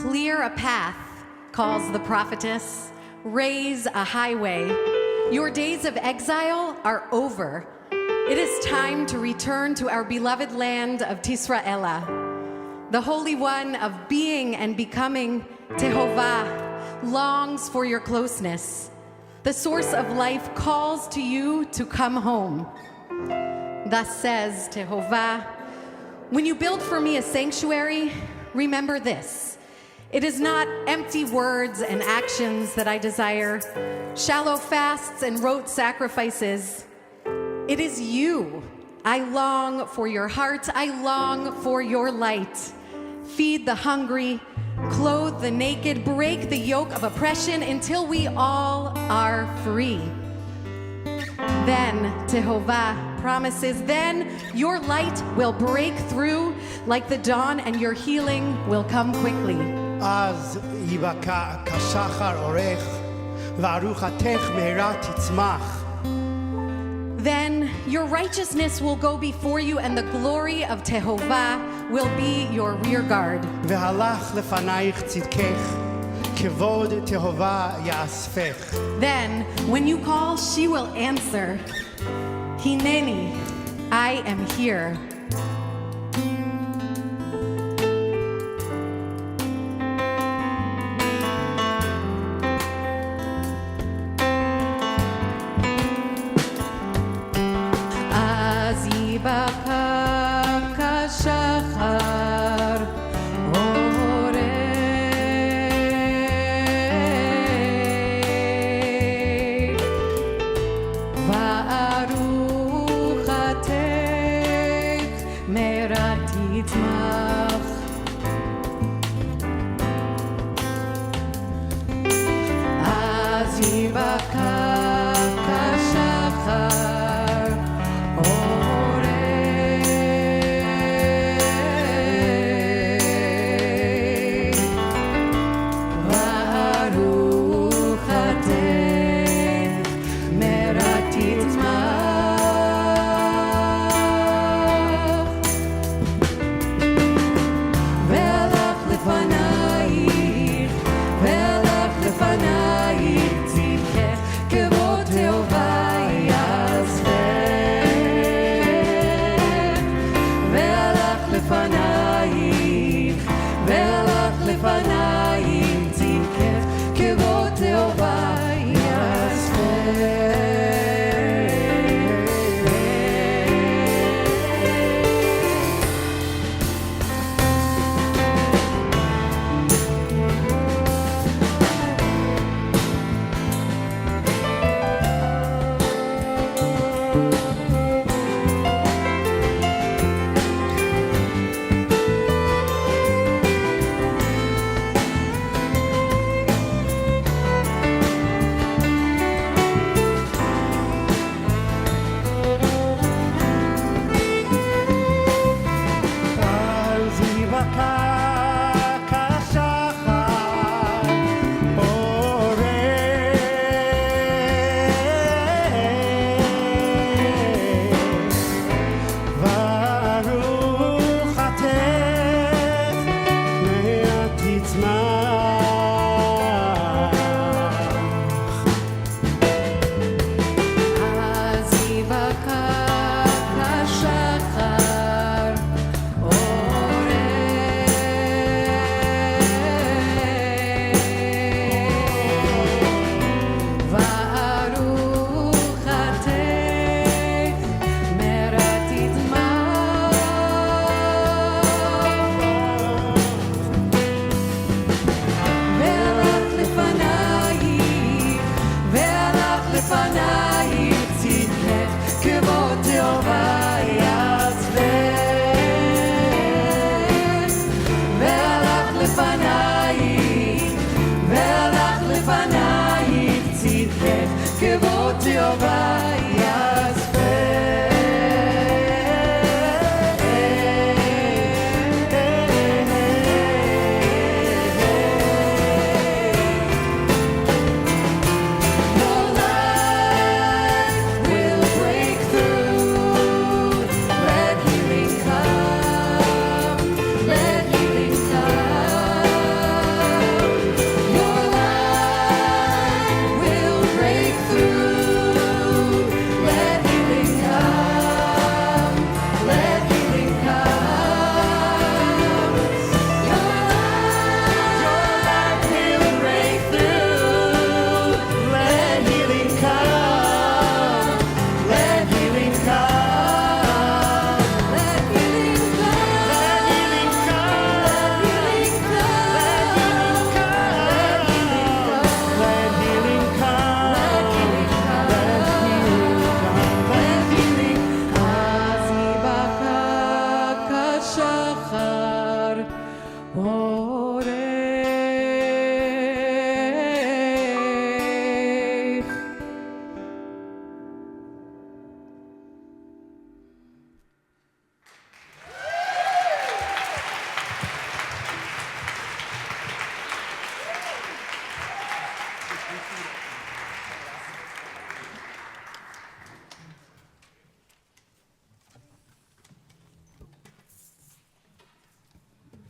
Clear a path, calls the prophetess. Raise a highway. Your days of exile are over. It is time to return to our beloved land of Tisraela. The Holy One of being and becoming, Tehovah, longs for your closeness. The source of life calls to you to come home. Thus says Tehovah, when you build for me a sanctuary, remember this. It is not empty words and actions that I desire, shallow fasts and rote sacrifices. It is you. I long for your heart. I long for your light. Feed the hungry, clothe the naked, break the yoke of oppression until we all are free. Then, Tehovah promises, then your light will break through like the dawn and your healing will come quickly. אז יבקע כשחר אורך, וארוחתך מהרה תצמח. Then your righteousness will go before you, and the glory of Tehovah will be your rear guard. והלך לפנייך צדקך, כבוד תהובה יאספך. Then, when you call, she will answer. Hineni, I am here.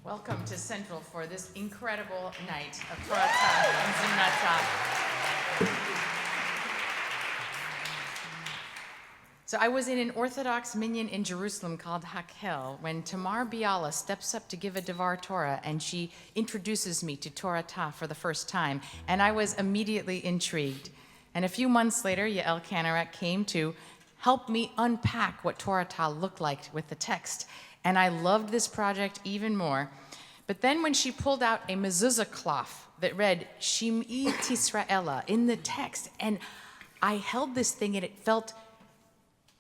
Welcome to Central for this incredible night of Toratah and ZimraTah. So I was in an Orthodox minyan in Jerusalem called Hakel when Tamar Biala steps up to give a Devar Torah and she introduces me to Toratah for the first time, and I was immediately intrigued. And a few months later, Yael Kanarek came to help me unpack what Toratah looked like with the text. And I loved this project even more. But then when she pulled out a mezuzah cloth that read, Shim'i Tisraela, in the text, and I held this thing and it felt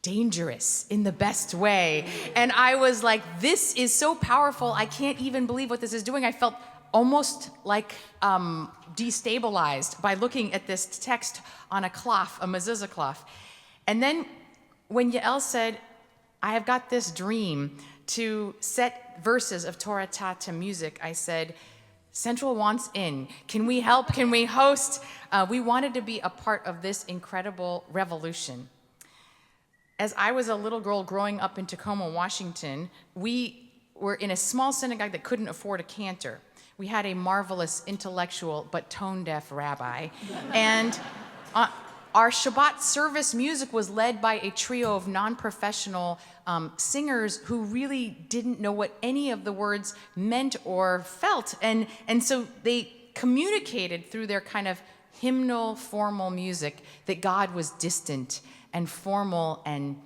dangerous in the best way. And I was like, this is so powerful, I can't even believe what this is doing. I felt almost like destabilized by looking at this text on a cloth, a mezuzah cloth. And then when Yael said, I have got this dream to set verses of Toratah to music, I said, Central wants in. Can we help? Can we host? We wanted to be a part of this incredible revolution. As I was a little girl growing up in Tacoma, Washington, we were in a small synagogue that couldn't afford a cantor. We had a marvelous intellectual but tone-deaf rabbi. And our Shabbat service music was led by a trio of non-professional singers who really didn't know what any of the words meant or felt. And so they communicated through their kind of hymnal, formal music that God was distant and formal and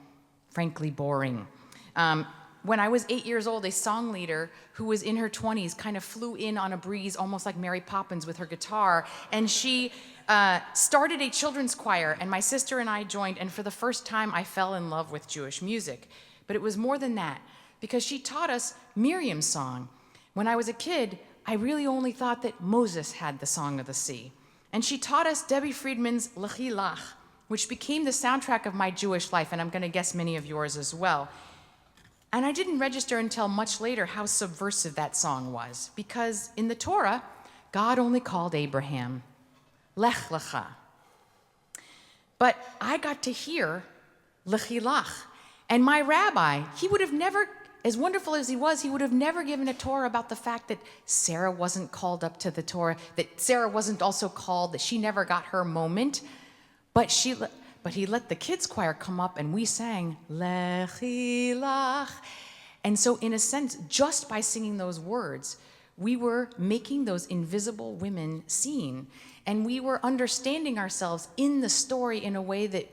frankly boring. When I was 8 years old, a song leader who was in her 20s kind of flew in on a breeze, almost like Mary Poppins with her guitar, and she started a children's choir, and my sister and I joined, and for the first time I fell in love with Jewish music. But it was more than that, because she taught us Miriam's song. When I was a kid, I really only thought that Moses had the Song of the Sea. And she taught us Debbie Friedman's Lechi Lach, which became the soundtrack of my Jewish life, and I'm going to guess many of yours as well. And I didn't register until much later how subversive that song was, because in the Torah, God only called Abraham, Lech Lecha. But I got to hear Lechi Lach, and my rabbi, he would have never, as wonderful as he would have never given a Torah about the fact that Sarah wasn't called up to the Torah, that Sarah wasn't also called, that she never got her moment, but he let the kids' choir come up and we sang, Lechi Lach. And so in a sense, just by singing those words, we were making those invisible women seen. And we were understanding ourselves in the story in a way that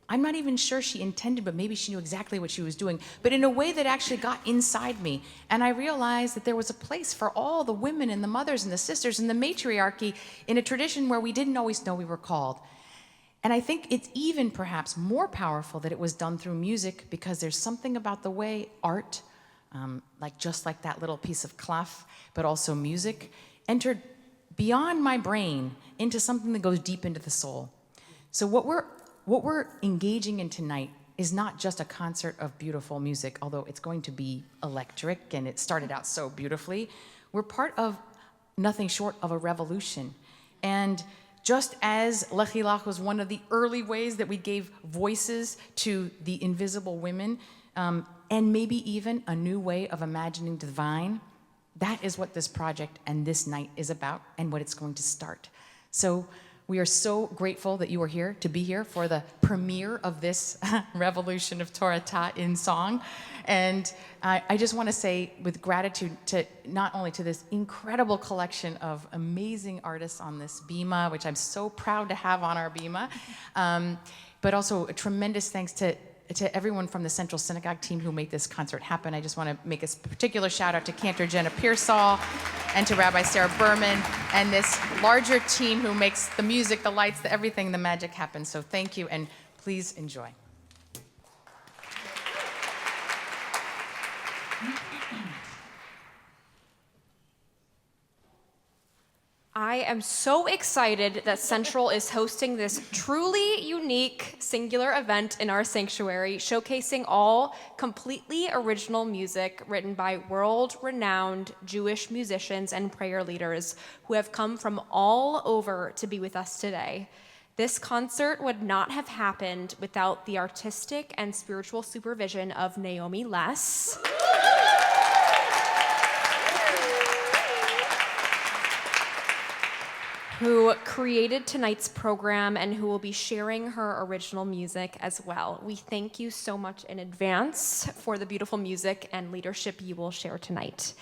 I'm not even sure she intended, but maybe she knew exactly what she was doing, but in a way that actually got inside me. And I realized that there was a place for all the women and the mothers and the sisters and the matriarchy in a tradition where we didn't always know we were called. And I think it's even perhaps more powerful that it was done through music, because there's something about the way art, just like that little piece of cloth, but also music, entered beyond my brain into something that goes deep into the soul. So what we're engaging in tonight is not just a concert of beautiful music, although it's going to be electric and it started out so beautifully. We're part of nothing short of a revolution. And just as Lechi Lach was one of the early ways that we gave voices to the invisible women, and maybe even a new way of imagining the divine, that is what this project and this night is about and what it's going to start. So we are so grateful that you are here, to be here for the premiere of this revolution of Toratah in song. And I just want to say with gratitude to not only to this incredible collection of amazing artists on this bima, which I'm so proud to have on our bima, but also a tremendous thanks to everyone from the Central Synagogue team who made this concert happen. I just want to make a particular shout out to Cantor, Jenna, Pearsall, and to Rabbi Sarah Berman, and this larger team who makes the music, the lights, the everything, the magic happen. So thank you, and please enjoy. I am so excited that Central is hosting this truly unique, singular event in our sanctuary, showcasing all completely original music written by world-renowned Jewish musicians and prayer leaders who have come from all over to be with us today. This concert would not have happened without the artistic and spiritual supervision of Naomi Less, who created tonight's program and who will be sharing her original music as well. We thank you so much in advance for the beautiful music and leadership you will share tonight.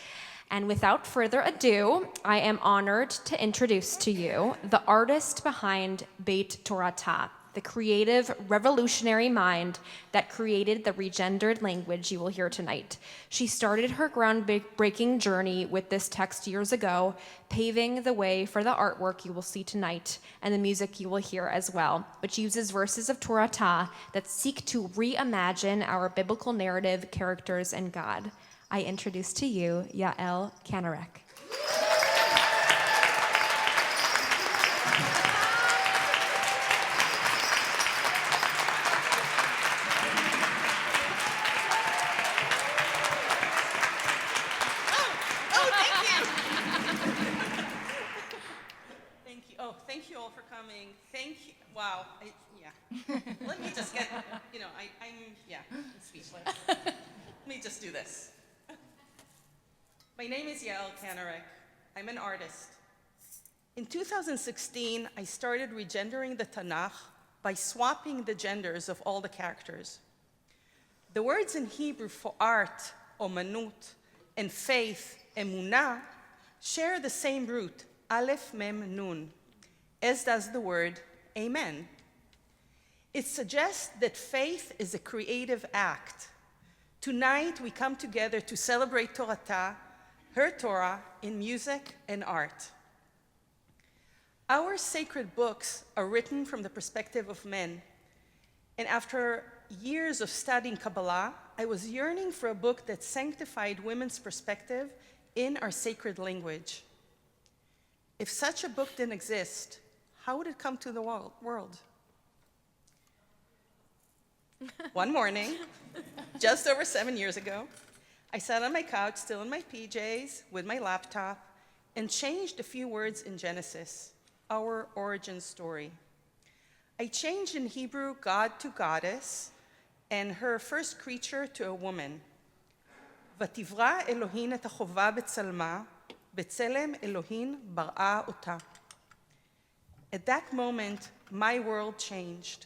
And without further ado, I am honored to introduce to you the artist behind Beit Toratah, the creative, revolutionary mind that created the regendered language you will hear tonight. She started her groundbreaking journey with this text years ago, paving the way for the artwork you will see tonight and the music you will hear as well, which uses verses of Toratah that seek to reimagine our biblical narrative, characters, and God. I introduce to you Yael Kanarek. Thank you all for coming. Thank you. Wow. Let me just get, I'm speechless. Let me just do this. My name is Yael Kanarek. I'm an artist. In 2016, I started regendering the Tanakh by swapping the genders of all the characters. The words in Hebrew for art, omanut, and faith, emunah, share the same root, aleph, mem, nun, as does the word amen. It suggests that faith is a creative act. Tonight, we come together to celebrate Toratah, her Torah, in music and art. Our sacred books are written from the perspective of men. And after years of studying Kabbalah, I was yearning for a book that sanctified women's perspective in our sacred language. If such a book didn't exist, how would it come to the world? One morning, just over 7 years ago, I sat on my couch, still in my PJs, with my laptop, and changed a few words in Genesis, our origin story. I changed in Hebrew God to goddess, and her first creature to a woman. Vativra Elohin et hachova b'tzelma, b'tzelem Elohin bar'a ota. At that moment, my world changed.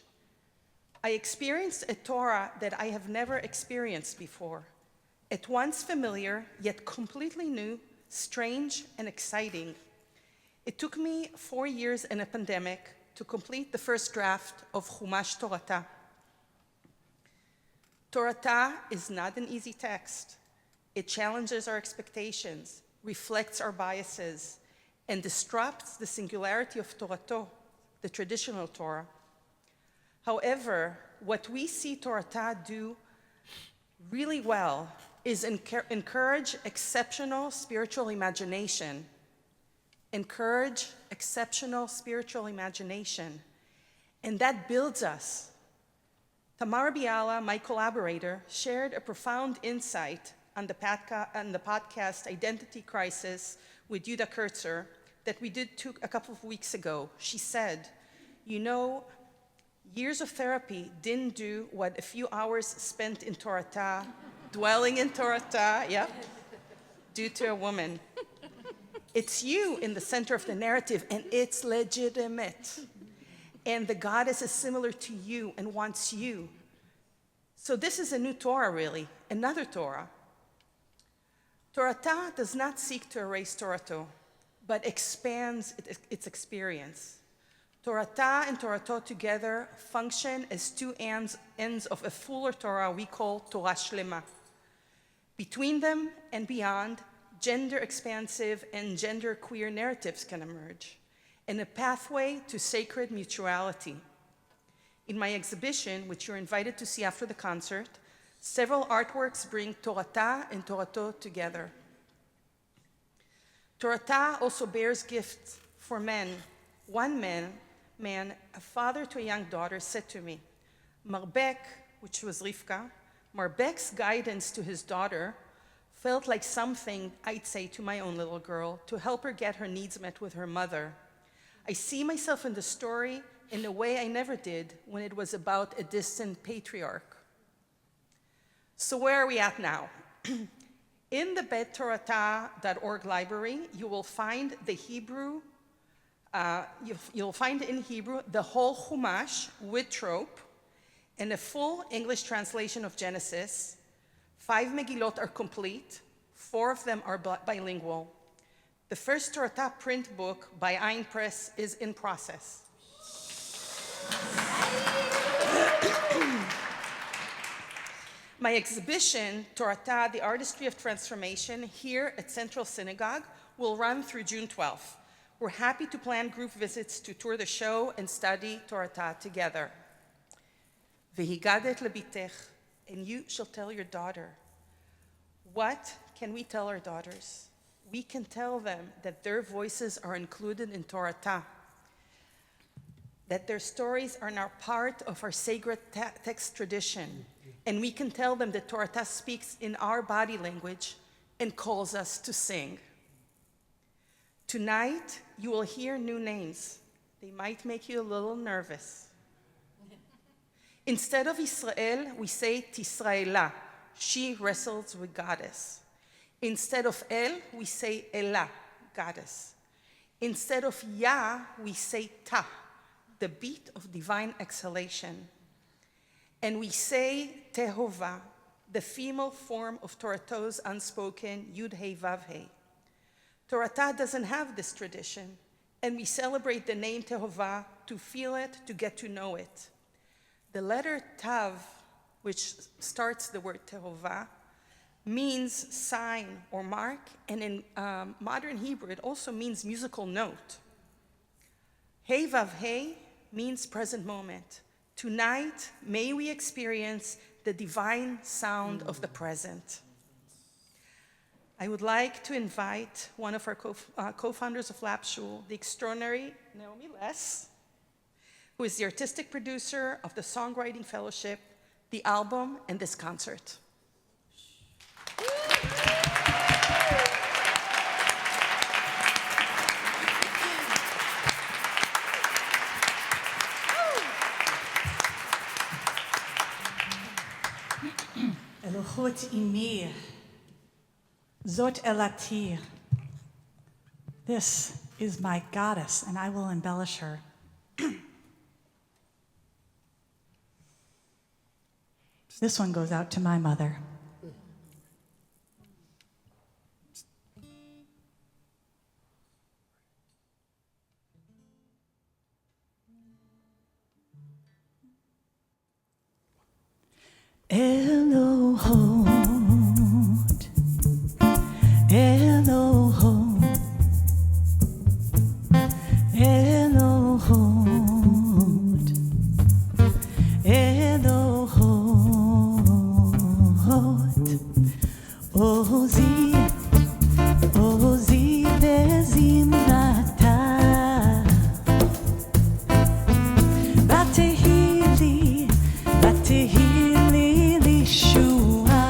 I experienced a Torah that I have never experienced before. At once familiar, yet completely new, strange, and exciting. It took me 4 years and a pandemic to complete the first draft of Chumash Toratah. Toratah is not an easy text. It challenges our expectations, reflects our biases, and disrupts the singularity of Torato, the traditional Torah. However, what we see Toratah do really well is encourage exceptional spiritual imagination. Encourage exceptional spiritual imagination. And that builds us. Tamar Biala, my collaborator, shared a profound insight on the podcast Identity Crisis with Yuda Kurtzer that we did a couple of weeks ago. She said, years of therapy didn't do what a few hours spent in Toratah, dwelling in Toratah, do to a woman. It's you in the center of the narrative, and it's legitimate. And the goddess is similar to you and wants you. So this is a new Torah, really, another Torah. Toratah does not seek to erase Torato, but expands its experience. Toratah and Torato together function as two ends of a fuller Torah we call Torah Shlema. Between them and beyond, gender-expansive and gender-queer narratives can emerge, and a pathway to sacred mutuality. In my exhibition, which you're invited to see after the concert, several artworks bring Toratah and Torato together. Toratah also bears gifts For men, one man, a father to a young daughter, said to me, Marbek, which was Rivka, Marbek's guidance to his daughter felt like something I'd say to my own little girl to help her get her needs met with her mother. I see myself in the story in a way I never did when it was about a distant patriarch. So where are we at now? In the Toratah.org library, you will find the Hebrew, you'll find in Hebrew the whole Chumash with trope and a full English translation of Genesis. 5 Megillot are complete, 4 of them are bilingual. The first Toratah print book by Ein Press is in process. My exhibition, Toratah, The Artistry of Transformation, here at Central Synagogue, will run through June 12th. We're happy to plan group visits to tour the show and study Toratah together. V'higadet lebitech, and you shall tell your daughter. What can we tell our daughters? We can tell them that their voices are included in Toratah, that their stories are now part of our sacred text tradition, and we can tell them that Toratah speaks in our body language and calls us to sing. Tonight, you will hear new names. They might make you a little nervous. Instead of Israel, we say Tisraela. She wrestles with goddess. Instead of El, we say Elah, goddess. Instead of Yah, we say Ta, the beat of divine exhalation. And we say Tehovah, the female form of Toratah's unspoken Yud Hei Vav Hei. Toratah doesn't have this tradition, and we celebrate the name Tehovah to feel it, to get to know it. The letter Tav, which starts the word Tehovah, means sign or mark, and in modern Hebrew, it also means musical note. Hei Vav Hei means present moment. Tonight, may we experience the divine sound of the present. I would like to invite one of our co-founders of Lab Shul, the extraordinary Naomi Less, who is the artistic producer of the Songwriting Fellowship, the album, and this concert. Elohut imi, zot elati. This is my goddess, and I will embellish her. This one goes out to my mother. Elohot, Elohot, Elohot, Elohot, Ozi, Ozi veZimraTah, Batehili, Batehili Lishua,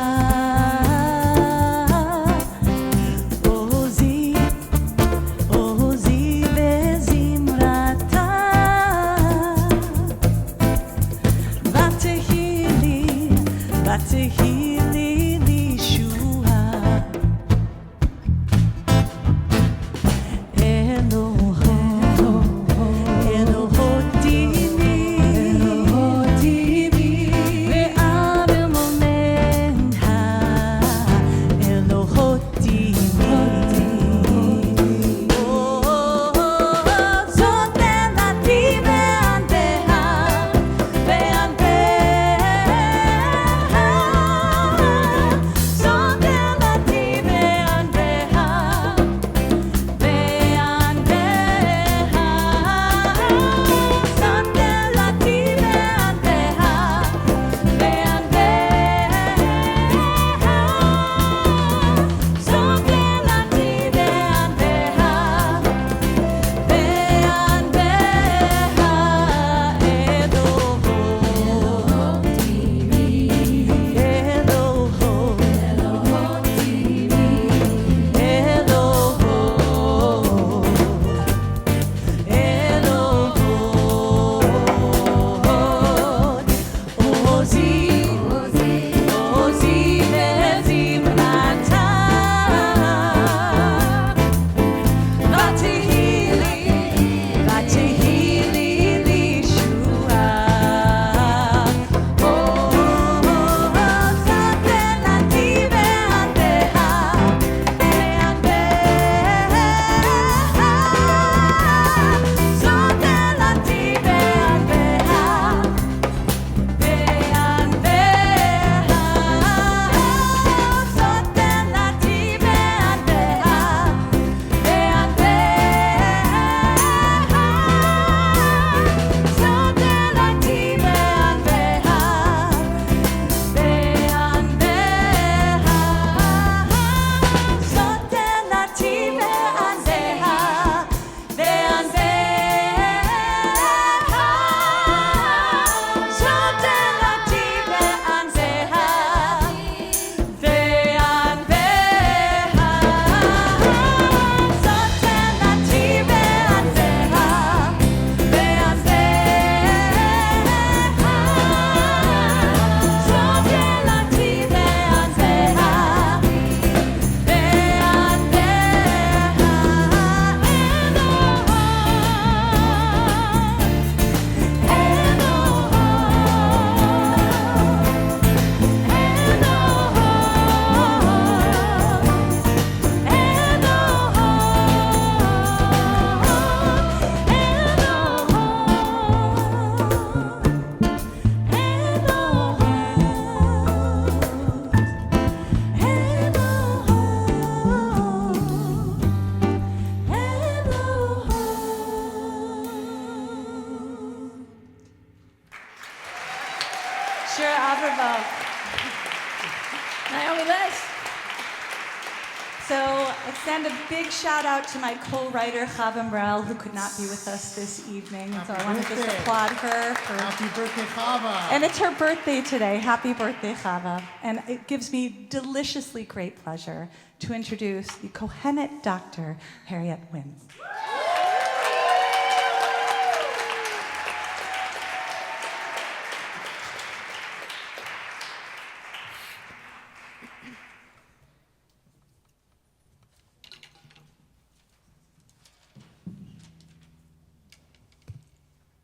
extend a big shout out to my co-writer, Chava Morel, who could not be with us this evening. So I want to just applaud her for... Happy birthday, Chava. And it's her birthday today. Happy birthday, Chava. And it gives me deliciously great pleasure to introduce the Kohenet Dr. Harriette Wimms.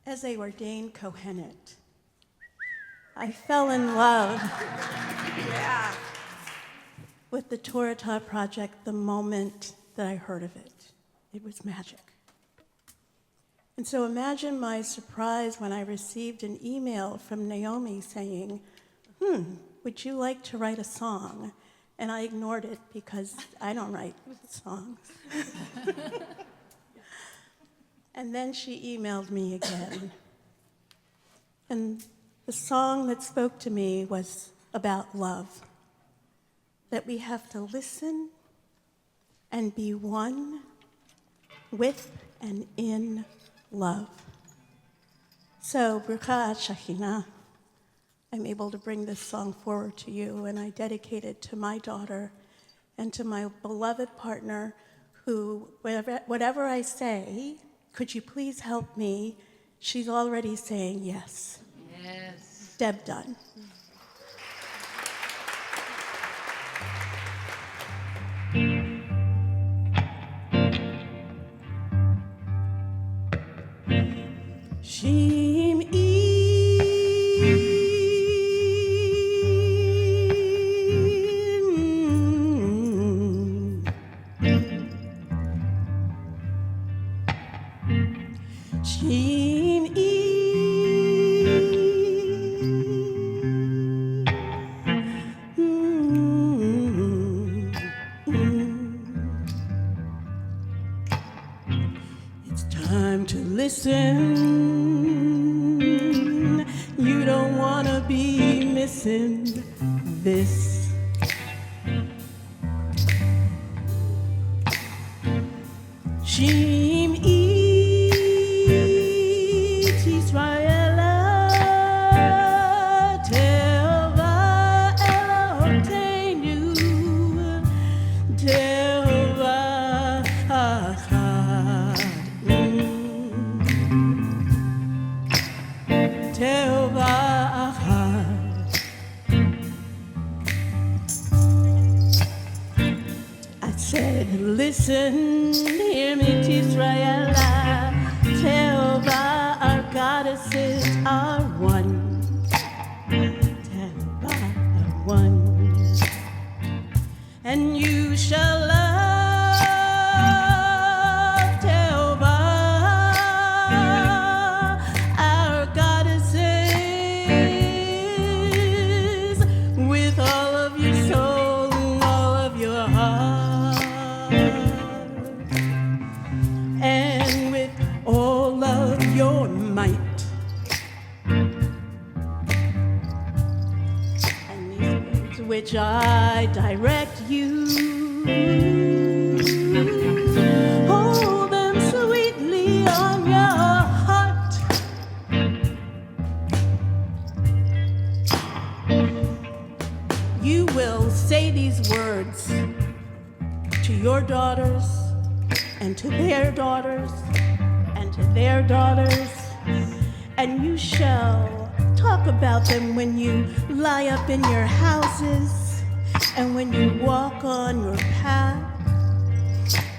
As a ordained Kohenet, I fell in love with the Toratah project the moment that I heard of it. It was magic. And so imagine my surprise when I received an email from Naomi saying, would you like to write a song? And I ignored it because I don't write songs. And then she emailed me again. And the song that spoke to me was about love. That we have to listen and be one with and in love. So, Brucha Shachina, I'm able to bring this song forward to you, and I dedicate it to my daughter and to my beloved partner who, whatever I say, could you please help me? She's already saying yes. Yes. Deb Dunn. Shim It's time to listen. You don't want to be missing this. Shim it Israela Teva Eloheinu Teva Achad Teva Achad. I said, listen, hear me, Israela. Teva, our goddesses are one. Teva are one. And you shall love Teva, our goddesses, with all of your soul and all of your heart, and with all of your might. And these words which I direct you, hold them sweetly on your heart. You will say these words to your daughters and to their daughters and to their daughters, and you shall talk about them when you lie up in your houses, and when you walk on your path,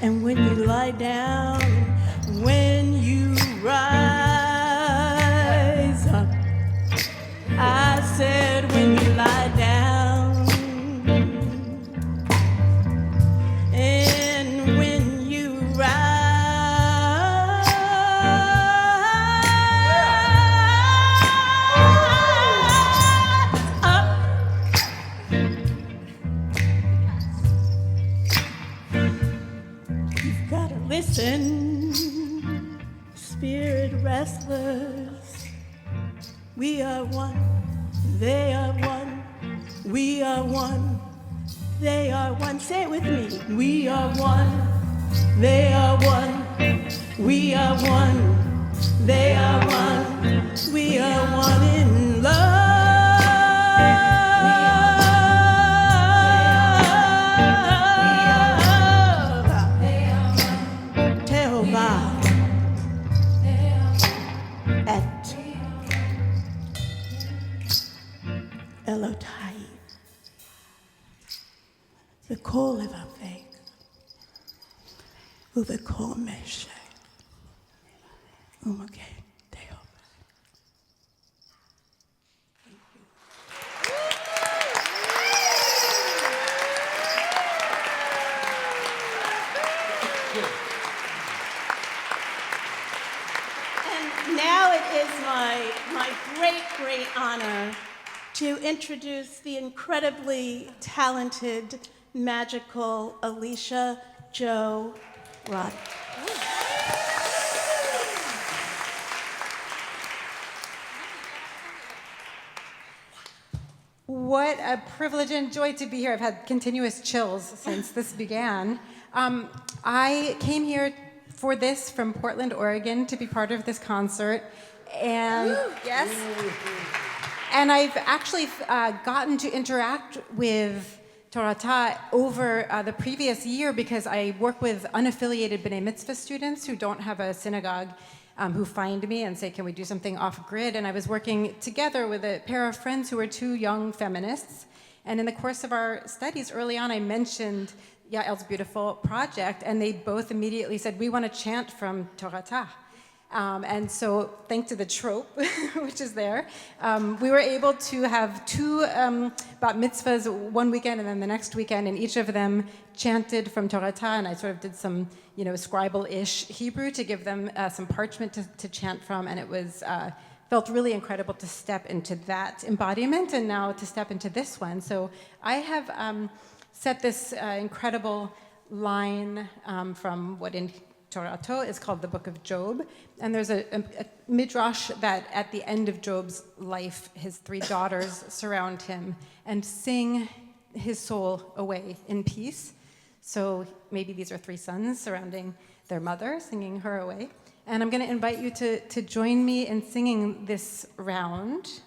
and when you lie down, and when you rise up. I said when you lie down, and when you rise up. You've got to listen, spirit wrestlers. We are one, they are one, we are one. they are one. Say it with me. We are one, they are one. We are one, they are one. We are one in love. Tehova et Elotai. V'kol levavek uv'kol meshech umageh Tehova. And now it is my great honor to introduce the incredibly talented, magical Alicia Jo Rabins. What a privilege and joy to be here. I've had continuous chills since this began. I came here for this from Portland, Oregon, to be part of this concert. And yes. And I've actually gotten to interact with Toratah over the previous year because I work with unaffiliated B'nai Mitzvah students who don't have a synagogue, who find me and say, can we do something off grid? And I was working together with a pair of friends who were two young feminists. And in the course of our studies early on, I mentioned Yael's beautiful project, and they both immediately said, we want to chant from Toratah. And so, thanks to the trope, which is there, we were able to have two bat mitzvahs one weekend and then the next weekend, and each of them chanted from Toratah, and I sort of did some, scribal-ish Hebrew to give them some parchment to chant from, and it was felt really incredible to step into that embodiment, and now to step into this one. So I have set this incredible line from what in Toratah is called the Book of Job. And there's a midrash that at the end of Job's life, his three daughters surround him and sing his soul away in peace. So maybe these are three sons surrounding their mother, singing her away. And I'm going to invite you to join me in singing this round.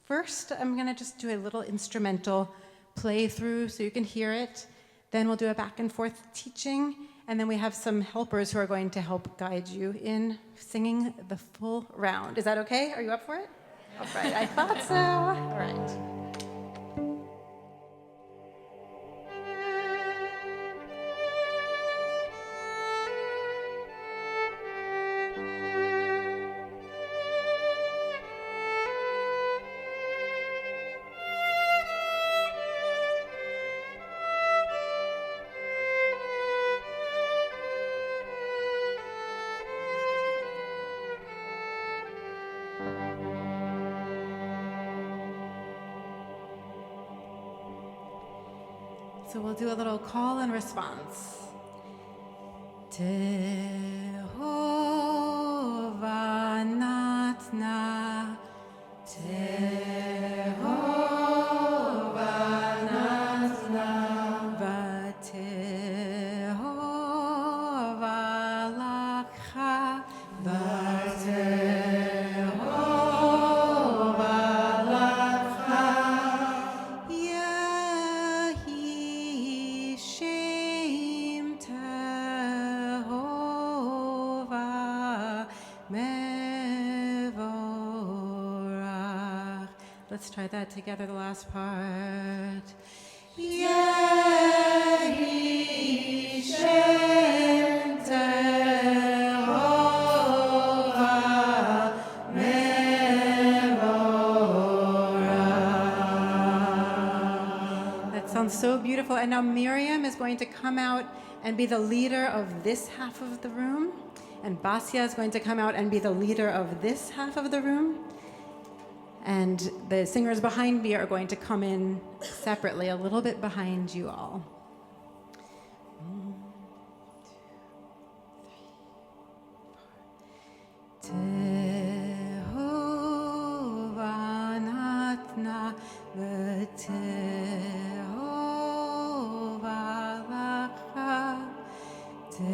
First, I'm going to just do a little instrumental playthrough so you can hear it. Then we'll do a back and forth teaching. And then we have some helpers who are going to help guide you in singing the full round. Is that okay? Are you up for it? All right, I thought so. All right. So we'll do a little call and response. Tehova natna, Tehova natna, v'Tehova lakcha, v'Tehova lakcha. Let's try that together, the last part. Yehi Shem Tehova Mevorach. That sounds so beautiful. And now Miriam is going to come out and be the leader of this half of the room. And Basya is going to come out and be the leader of this half of the room. And the singers behind me are going to come in separately, a little bit behind you all. 1, 2, 3, 4. Tehova natna, v'Tehova I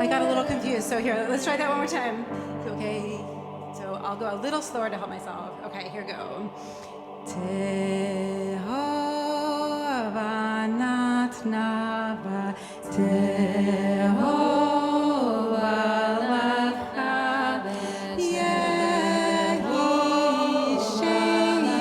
got a little confused, so here, let's try that one more time. Okay, so I'll go a little slower to help myself. Okay, here we go. Tehovah natnava, Tehovah lacha, Yehi Sheni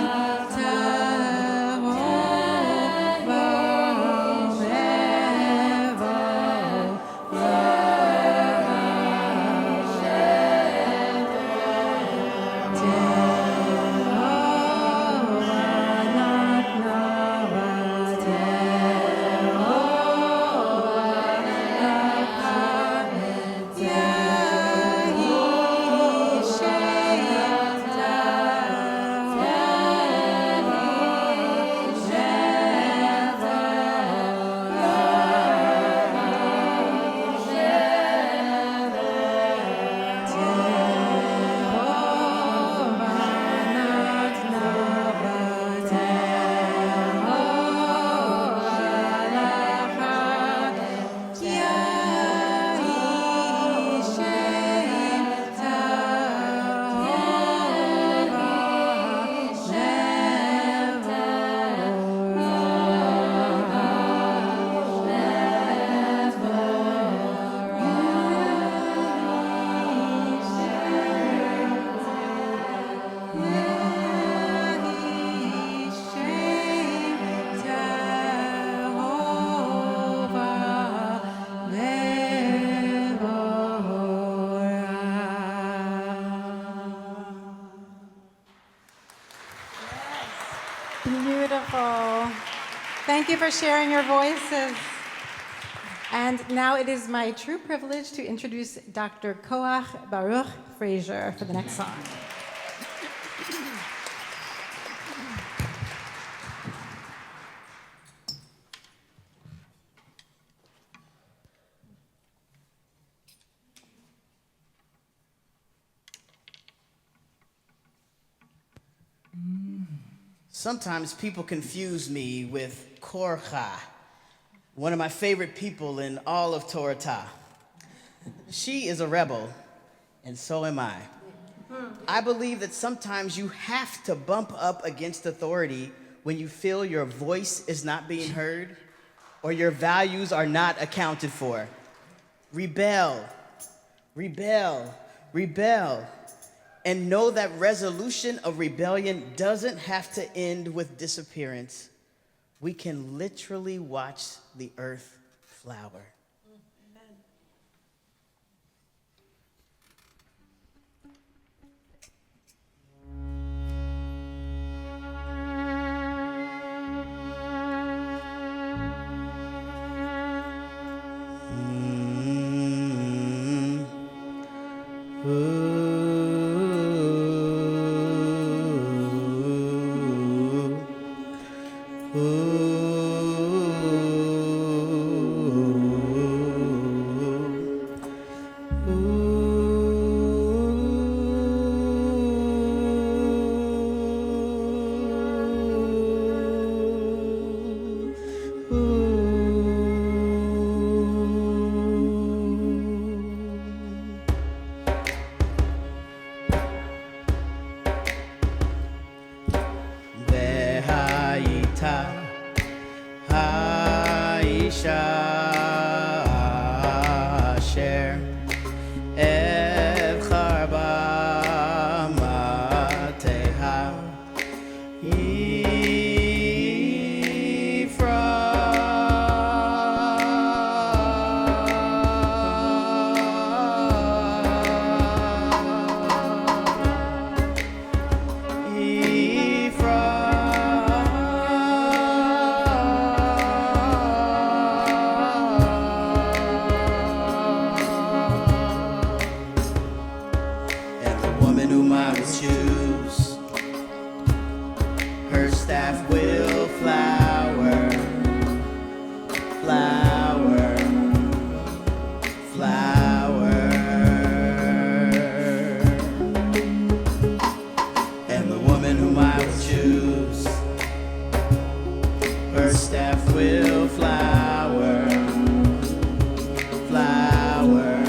Beautiful. Thank you for sharing your voices. And now it is my true privilege to introduce Dr. Koach Baruch Fraser for the next song. Sometimes people confuse me with Korcha, one of my favorite people in all of Toratah. She is a rebel, and so am I. I believe that sometimes you have to bump up against authority when you feel your voice is not being heard or your values are not accounted for. Rebel, rebel, rebel. And know that resolution of rebellion doesn't have to end with disappearance. We can literally watch the earth flower. staff will flower, flower, flower. And the woman whom I will choose, her staff will flower, flower,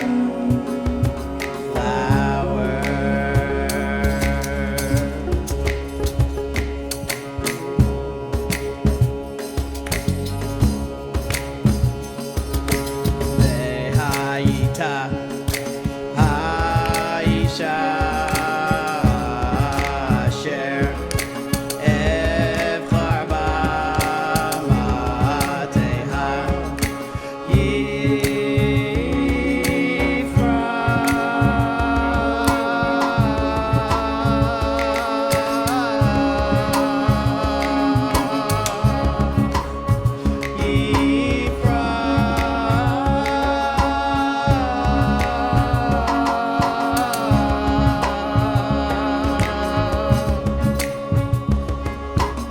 flower. Lehaita, Aisha, Asher, Evchar b'mateha,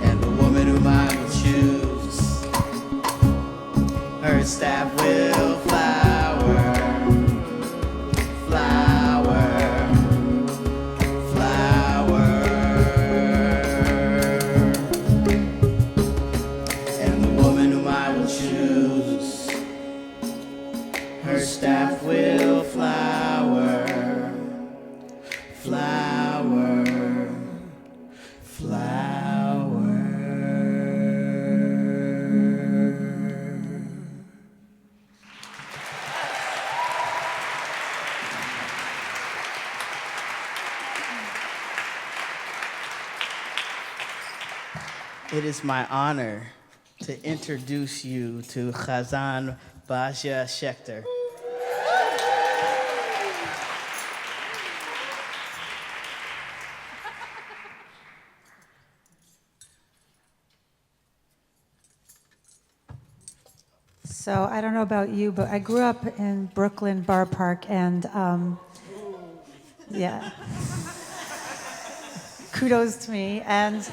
and the woman whom I will choose, her staff will flower, flower, flower. And the woman whom I will choose, her staff will flower, flower, flower. It is my honor to introduce you to Chazan Basya Schechter. So I don't know about you, but I grew up in Brooklyn Borough Park, and yeah, kudos to me. And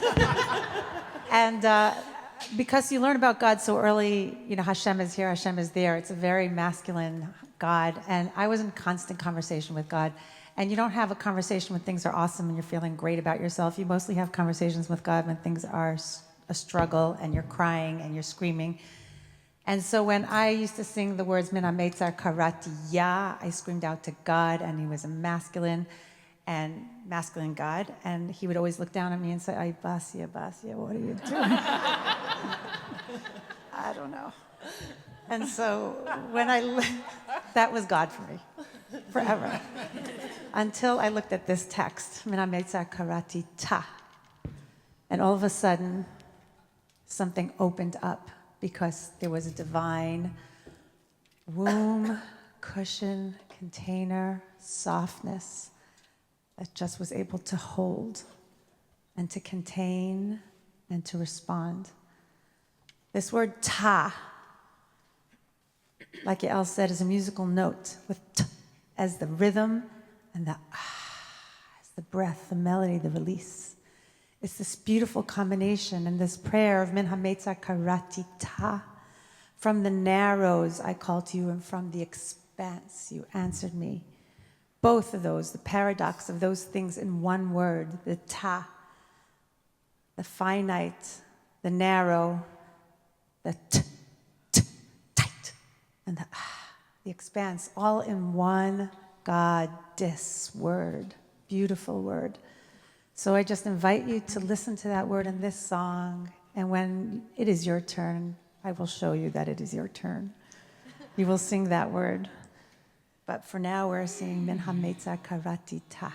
because you learn about God so early, you know, Hashem is here, Hashem is there. It's a very masculine God, and I was in constant conversation with God. And you don't have a conversation when things are awesome and you're feeling great about yourself. You mostly have conversations with God when things are a struggle and you're crying and you're screaming. And so when I used to sing the words Min HaMeitzar Karati Ya, I screamed out to God, and he was a masculine God, and he would always look down at me and say, "Ay, Basya, Basya, what are you doing?" I don't know. And so when that was God for me, forever. Until I looked at this text, Min HaMeitzar Karati Ta. And all of a sudden, something opened up, because there was a divine womb, cushion, container, softness that just was able to hold and to contain and to respond. This word ta, like Yael said, is a musical note with t as the rhythm and the as the breath, the melody, the release. It's this beautiful combination, and this prayer of Min HaMeitzar Karati Ta. From the narrows I called to you, and from the expanse you answered me. Both of those, the paradox of those things in one word, the Ta, the finite, the narrow, the tight, and the expanse, all in one goddess word, beautiful word. So I just invite you to listen to that word in this song, and when it is your turn, I will show you that it is your turn. You will sing that word. But for now, we're singing Min HaMeitzar Karati Ta.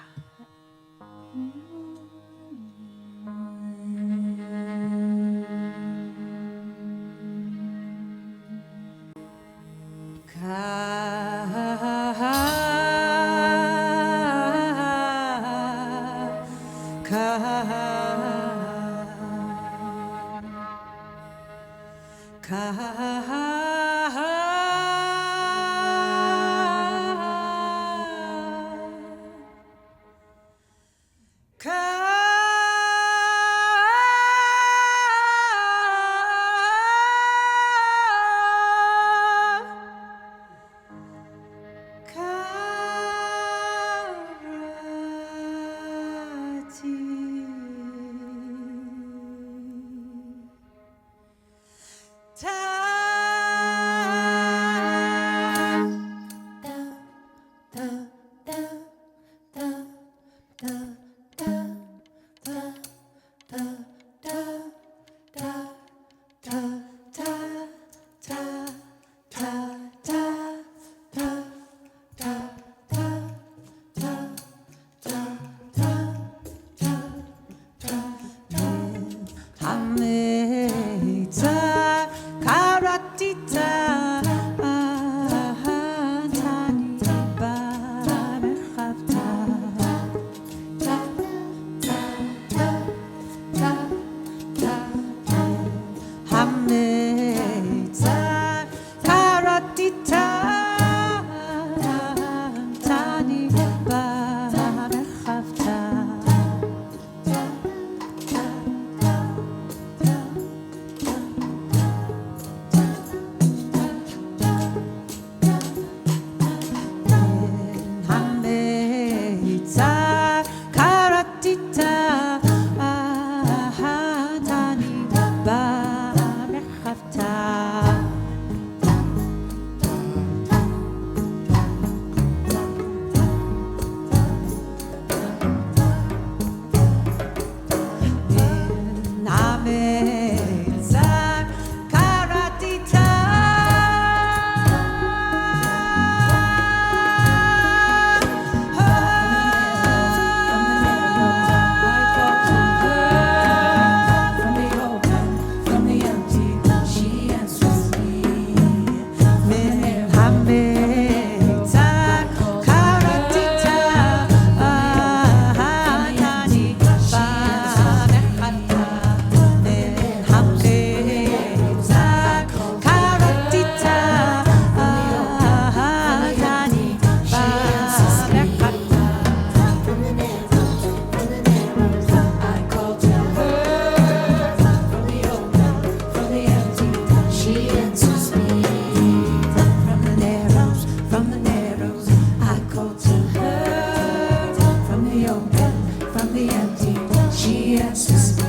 she answers me.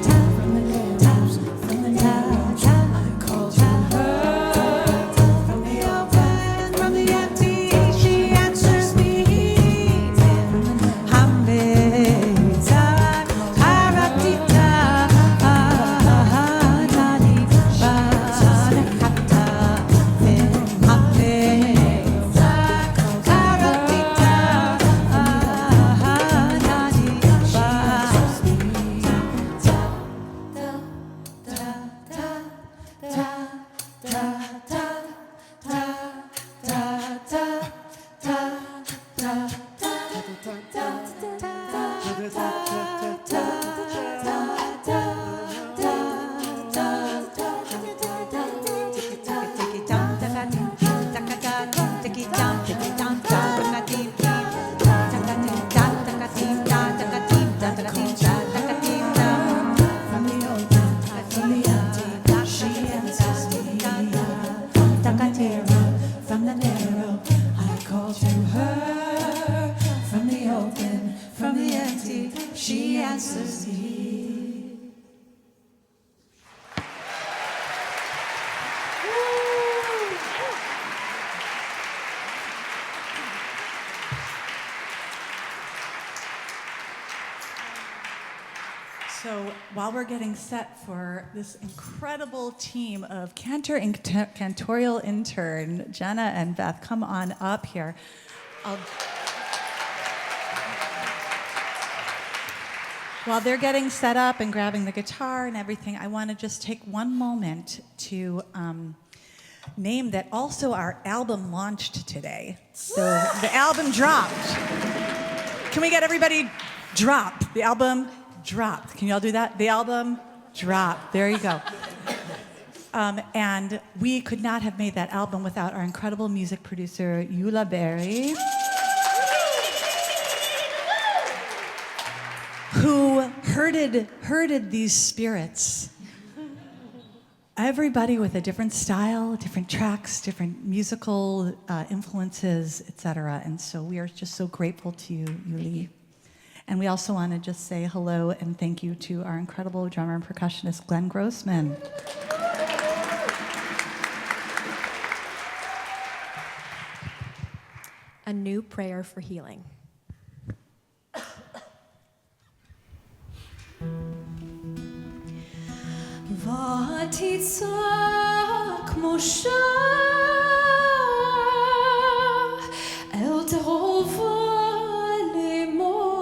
From the depths, from the depths, I call to her. From the open, from the empty, she answers me. Hameta, haratita, nani, barakata, hameta, haratita, nani, from the narrow, I call to her. From the open, from the empty, she answers me. So while we're getting set for this incredible team of Cantor and Cantorial intern, Jenna and Beth, come on up here. While they're getting set up and grabbing the guitar and everything, I want to just take one moment to name that also our album launched today. So the album dropped. Can we get everybody drop? The album dropped. Can you all do that? The album dropped. There you go. And we could not have made that album without our incredible music producer, Yula Be'eri, who herded these spirits. Everybody with a different style, different tracks, different musical influences, etc. And so we are just so grateful to you, Yuli. And we also want to just say hello and thank you to our incredible drummer and percussionist, Glenn Grossman. A new prayer for healing. ותצעק משה אל תהובה לאמור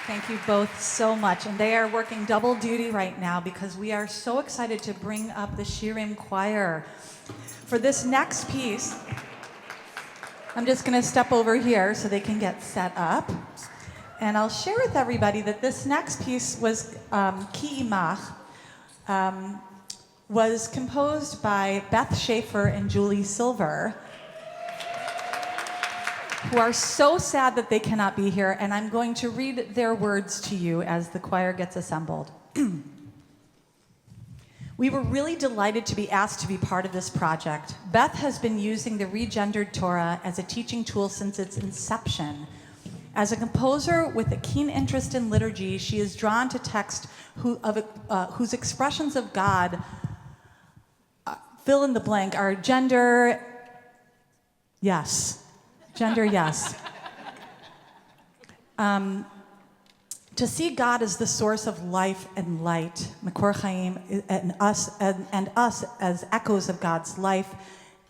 Thank you both so much. And they are working double duty right now because we are so excited to bring up the Shirim choir. For this next piece, I'm just going to step over here so they can get set up. And I'll share with everybody that this next piece was Ki Imach, was composed by Beth Schaefer and Julie Silver, who are so sad that they cannot be here, and I'm going to read their words to you as the choir gets assembled. We were really delighted to be asked to be part of this project. Beth has been using the regendered Torah as a teaching tool since its inception. As a composer with a keen interest in liturgy, she is drawn to text whose expressions of God, fill in the blank, are gender, yes. Gender, yes. To see God as the source of life and light, Makor Chaim, and us as echoes of God's life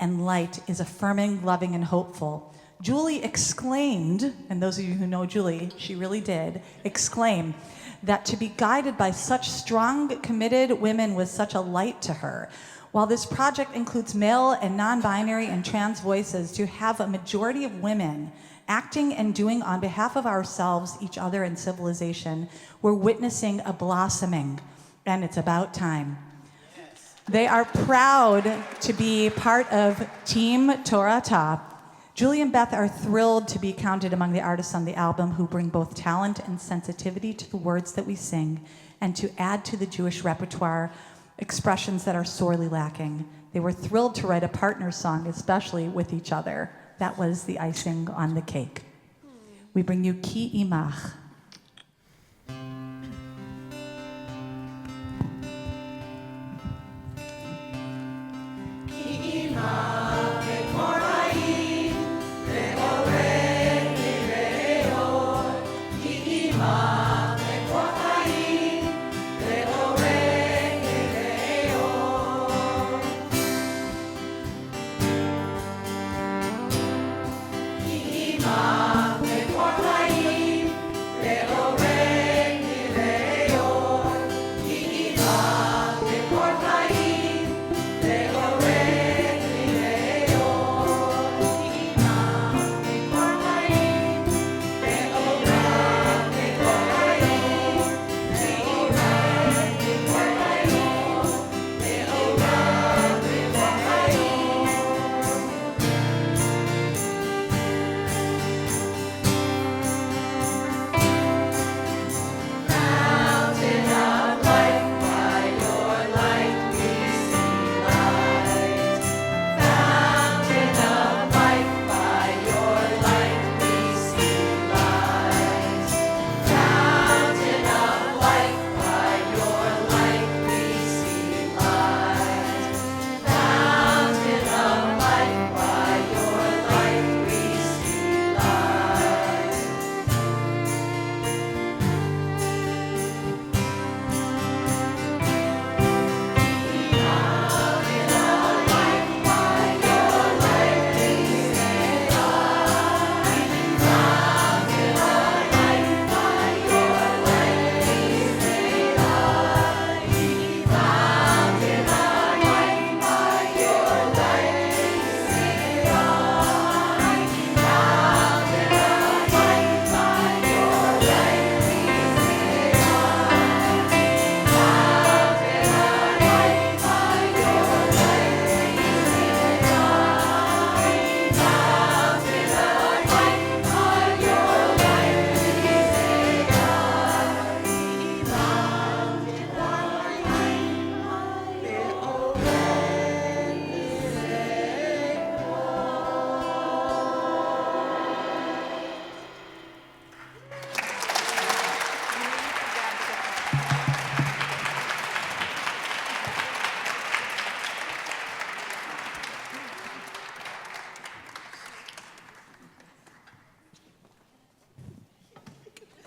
and light is affirming, loving, and hopeful. Julie exclaimed, and those of you who know Julie, she really did, exclaim that to be guided by such strong, committed women with such a light to her. While this project includes male and non-binary and trans voices, to have a majority of women acting and doing on behalf of ourselves, each other, and civilization, we're witnessing a blossoming, and it's about time. Yes. They are proud to be part of Team Toratah. Julie and Beth are thrilled to be counted among the artists on the album who bring both talent and sensitivity to the words that we sing, and to add to the Jewish repertoire expressions that are sorely lacking. They were thrilled to write a partner song, especially with each other. That was the icing on the cake. We bring you Ki Imach. Ki Imach.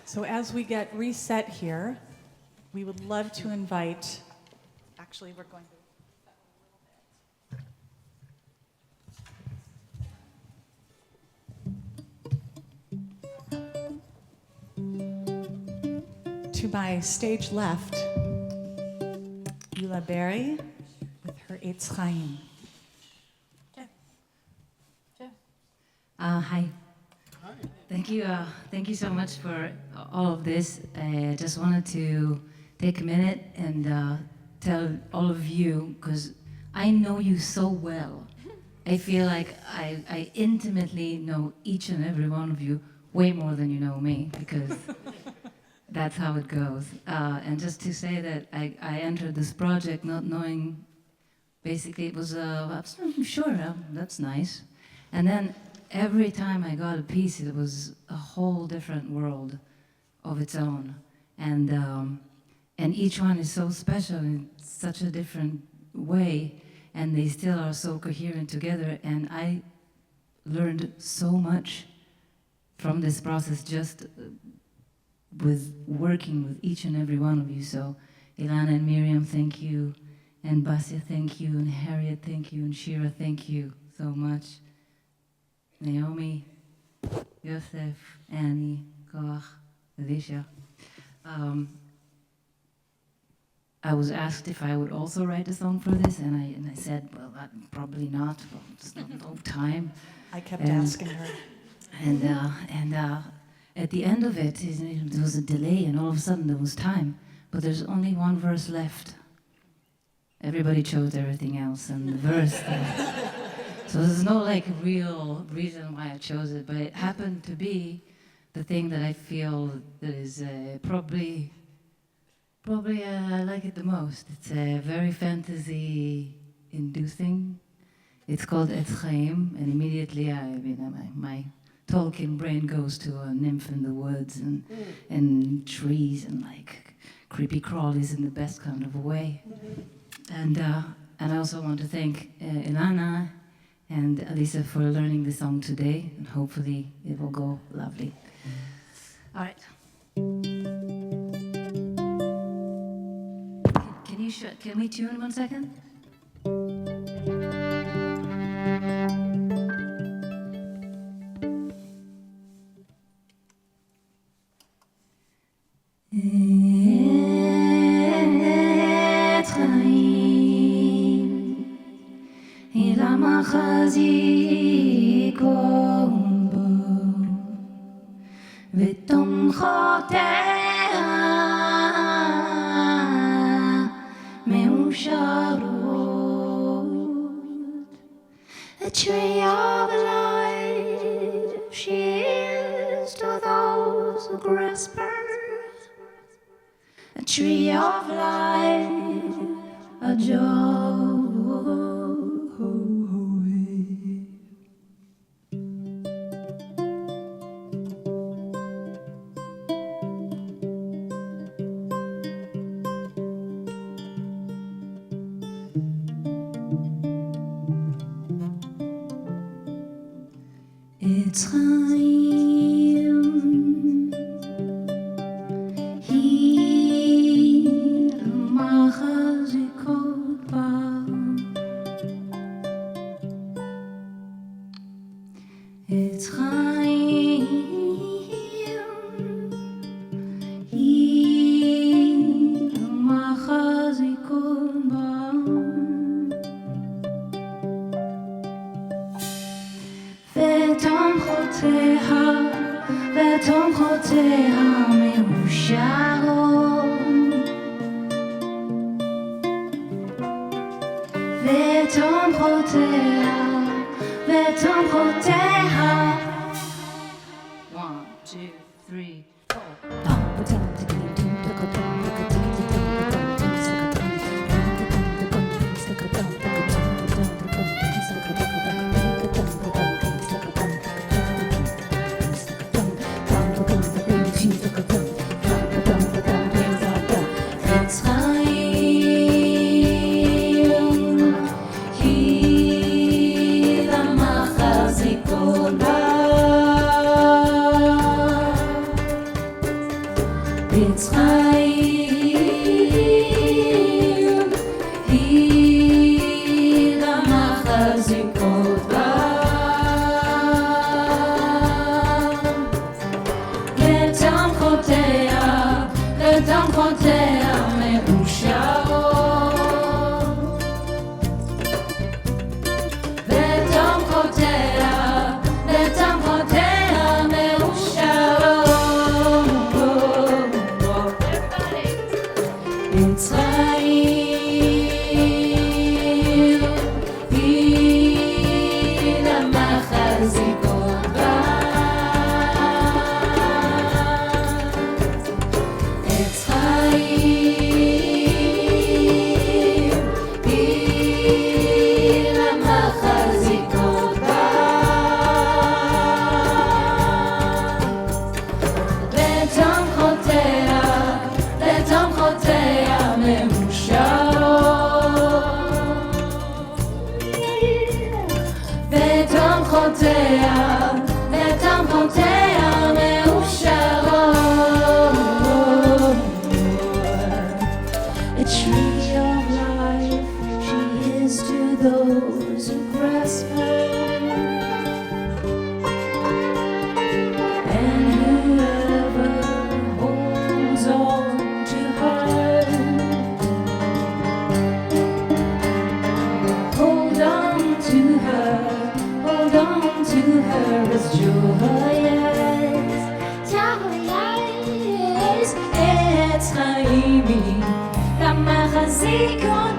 So as we get reset here, we would love to invite, actually we're going to to my stage left, Yula Be'eri with her Eitz Chaim. Hi. Thank you so much for all of this. I just wanted to take a minute and tell all of you, because I know you so well. I feel like I intimately know each and every one of you way more than you know me, because that's how it goes. And just to say that I entered this project not knowing, basically it was, sure, that's nice. And then every time I got a piece, it was a whole different world of its own. And each one is so special in such a different way, and they still are so coherent together. And I learned so much from this process just with working with each and every one of you. So Elana and Miriam, thank you. And Basya, thank you. And Harriette, thank you. And Shira, thank you so much. Naomi, Yosef, Annie, Koach, Alicia. I was asked if I would also write a song for this, and I said, well, probably not. Well, there's no time. I kept asking her. And at the end of it, there was a delay, and all of a sudden there was time. But there's only one verse left. Everybody chose everything else, and the verse. So there's no real reason why I chose it, but it happened to be the thing that I feel that is probably I like it the most. It's very fantasy-inducing. It's called Eitz Chaim, and immediately my Tolkien brain goes to a nymph in the woods and trees and creepy crawlies in the best kind of a way. And I also want to thank Elana and Alicia for learning the song today, and hopefully it will go lovely. All right. Can we tune 1 second? A tree of light, she is to those who grasp her. A tree of life, a joy. Eitz Chaim, hi l'machazikot ba. Eitz Chaim, hi l'machazikot ba. ותומכותיה מאושרות, ותומכותיה 1, 2, 3, 4. וטעמותיה מאושרות. A tree of life she is to those who grasp her, and whoever holds on to her, hold on to her, hold on to her as joyous, joyous, עץ חיימי, המחזיק עוד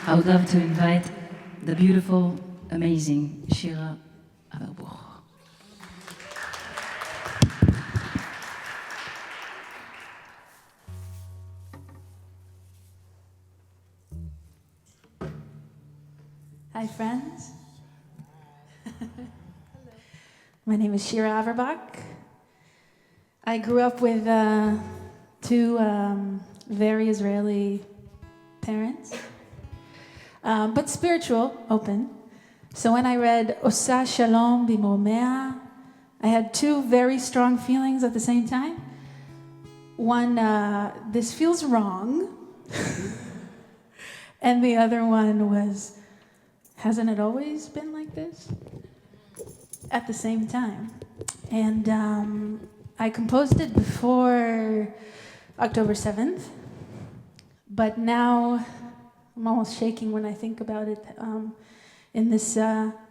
I would love to invite the beautiful, amazing Shira Averbuch. Hi, friends. My name is Shira Averbuch. I grew up with two very Israeli parents, but spiritual, open. So when I read Osa Shalom Bimomea, I had two very strong feelings at the same time. One, this feels wrong. And the other one was, hasn't it always been like this? At the same time. And I composed it before October 7th, but now I'm almost shaking when I think about it in this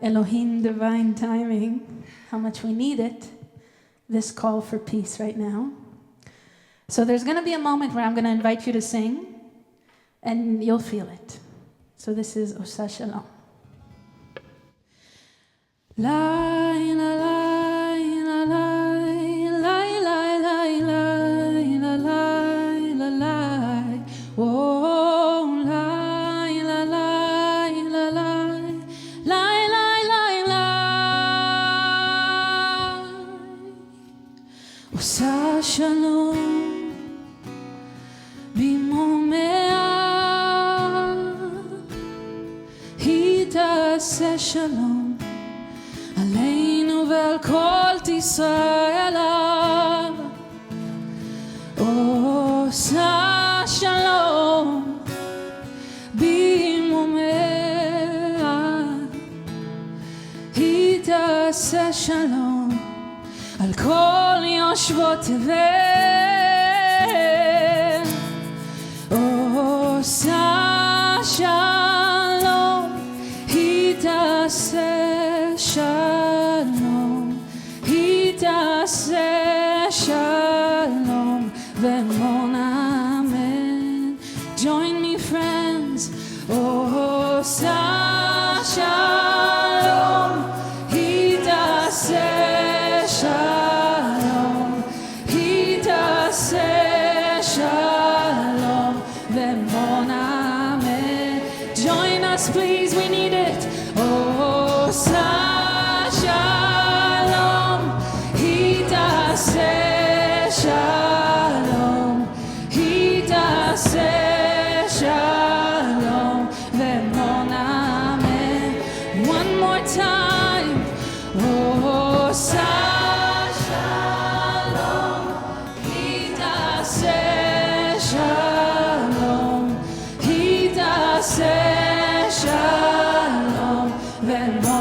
Elohim divine timing, how much we need it, this call for peace right now. So there's going to be a moment where I'm going to invite you to sing, and you'll feel it. So this is Osa Shalom. La la la la la la la la la la. Oh, la la la la la la. Osa shalom bimomea, היא תעשה שלום עלינו ועל כל ישראל. עושה שלום במומיה, היא תעשה שלום על כל יושבות תבל. עושה שלום, היא תעשה שלום, היא תעשה שלום ואמון אמן. Join me friends. עושה שלום, היא תעשה שלום, היא תעשה שלום ואמון אמן. Join us please, we need it. עושה שלום, היא תעשה שלום, היא תעשה שלום ואמון אמן. One more time. עושה שלום, היא תעשה שלום, היא תעשה שלום ואמון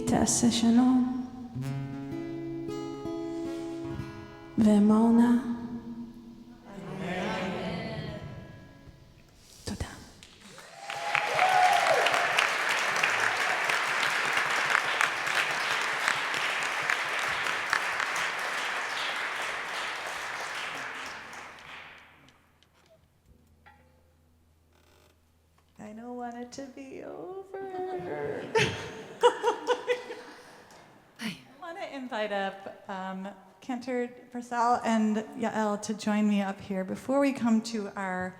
תעשה שלום ואמרנה תודה. I don't want it to be over. I want to invite up Cantor, Pearsall, and Yael to join me up here before we come to our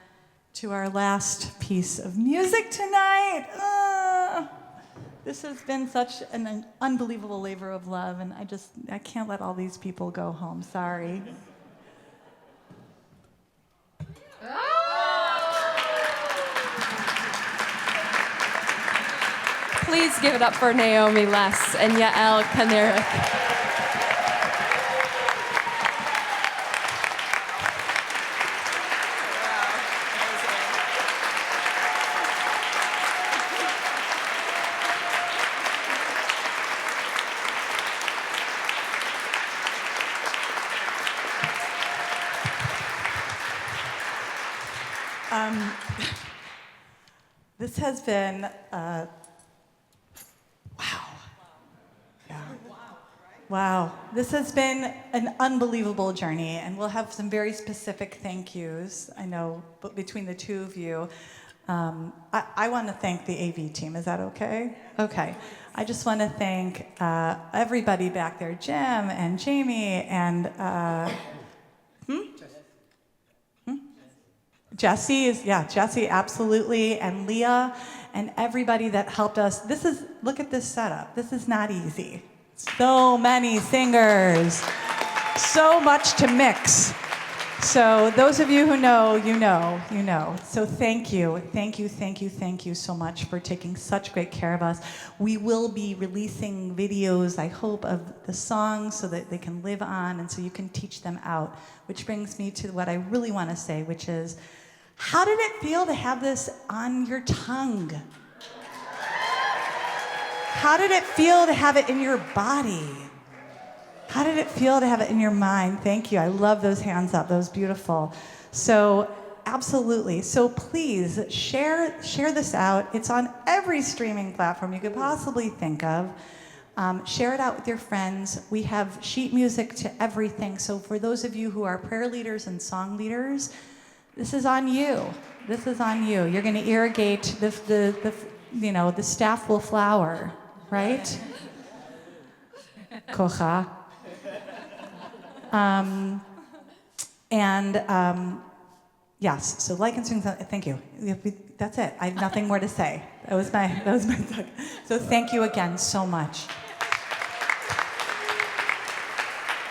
last piece of music tonight. This has been such an unbelievable labor of love, and I can't let all these people go home. Sorry. Please give it up for Naomi Less and Yael Kanarek. This has been wow. This has been an unbelievable journey, and we'll have some very specific thank yous, I know, but between the two of you. I want to thank the AV team. Is that okay? Okay. I just want to thank everybody back there, Jim and Jamie and Jesse, absolutely, and Leah, and everybody that helped us. Look at this setup. This is not easy. So many singers, so much to mix. So those of you who know, you know. So thank you so much for taking such great care of us. We will be releasing videos, I hope, of the songs so that they can live on and so you can teach them out, which brings me to what I really want to say, which is, how did it feel to have this on your tongue? How did it feel to have it in your body? How did it feel to have it in your mind? Thank you. I love those hands up. That was beautiful. So, absolutely. So please share this out. It's on every streaming platform you could possibly think of. Share it out with your friends. We have sheet music to everything. So for those of you who are prayer leaders and song leaders, this is on you. This is on you. You're going to irrigate the staff will flower, right? Kocha. Yes, so like and sing, thank you. That's it. I have nothing more to say. That was my talk. So thank you again so much.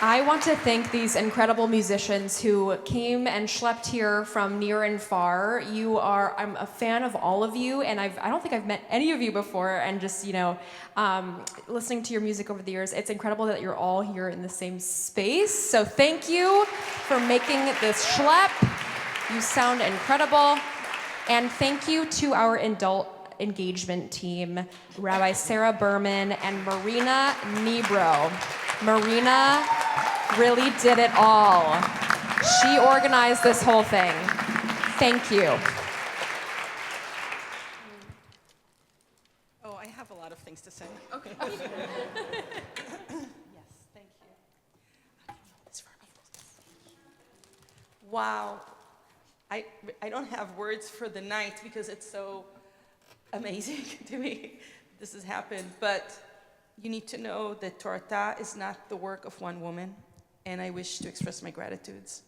I want to thank these incredible musicians who came and schlepped here from near and far. I'm a fan of all of you, and I don't think I've met any of you before, and just, listening to your music over the years, it's incredible that you're all here in the same space. So thank you for making this schlep. You sound incredible. And thank you to our adult engagement team, Rabbi Sarah Berman and Marina Nebro. Marina really did it all. She organized this whole thing. Thank you. Oh, I have a lot of things to say. Okay. Yes, thank you. It's for me. Wow. I don't have words for the night because it's so amazing to me this has happened, but you need to know that Toratah is not the work of one woman, and I wish to express my gratitudes.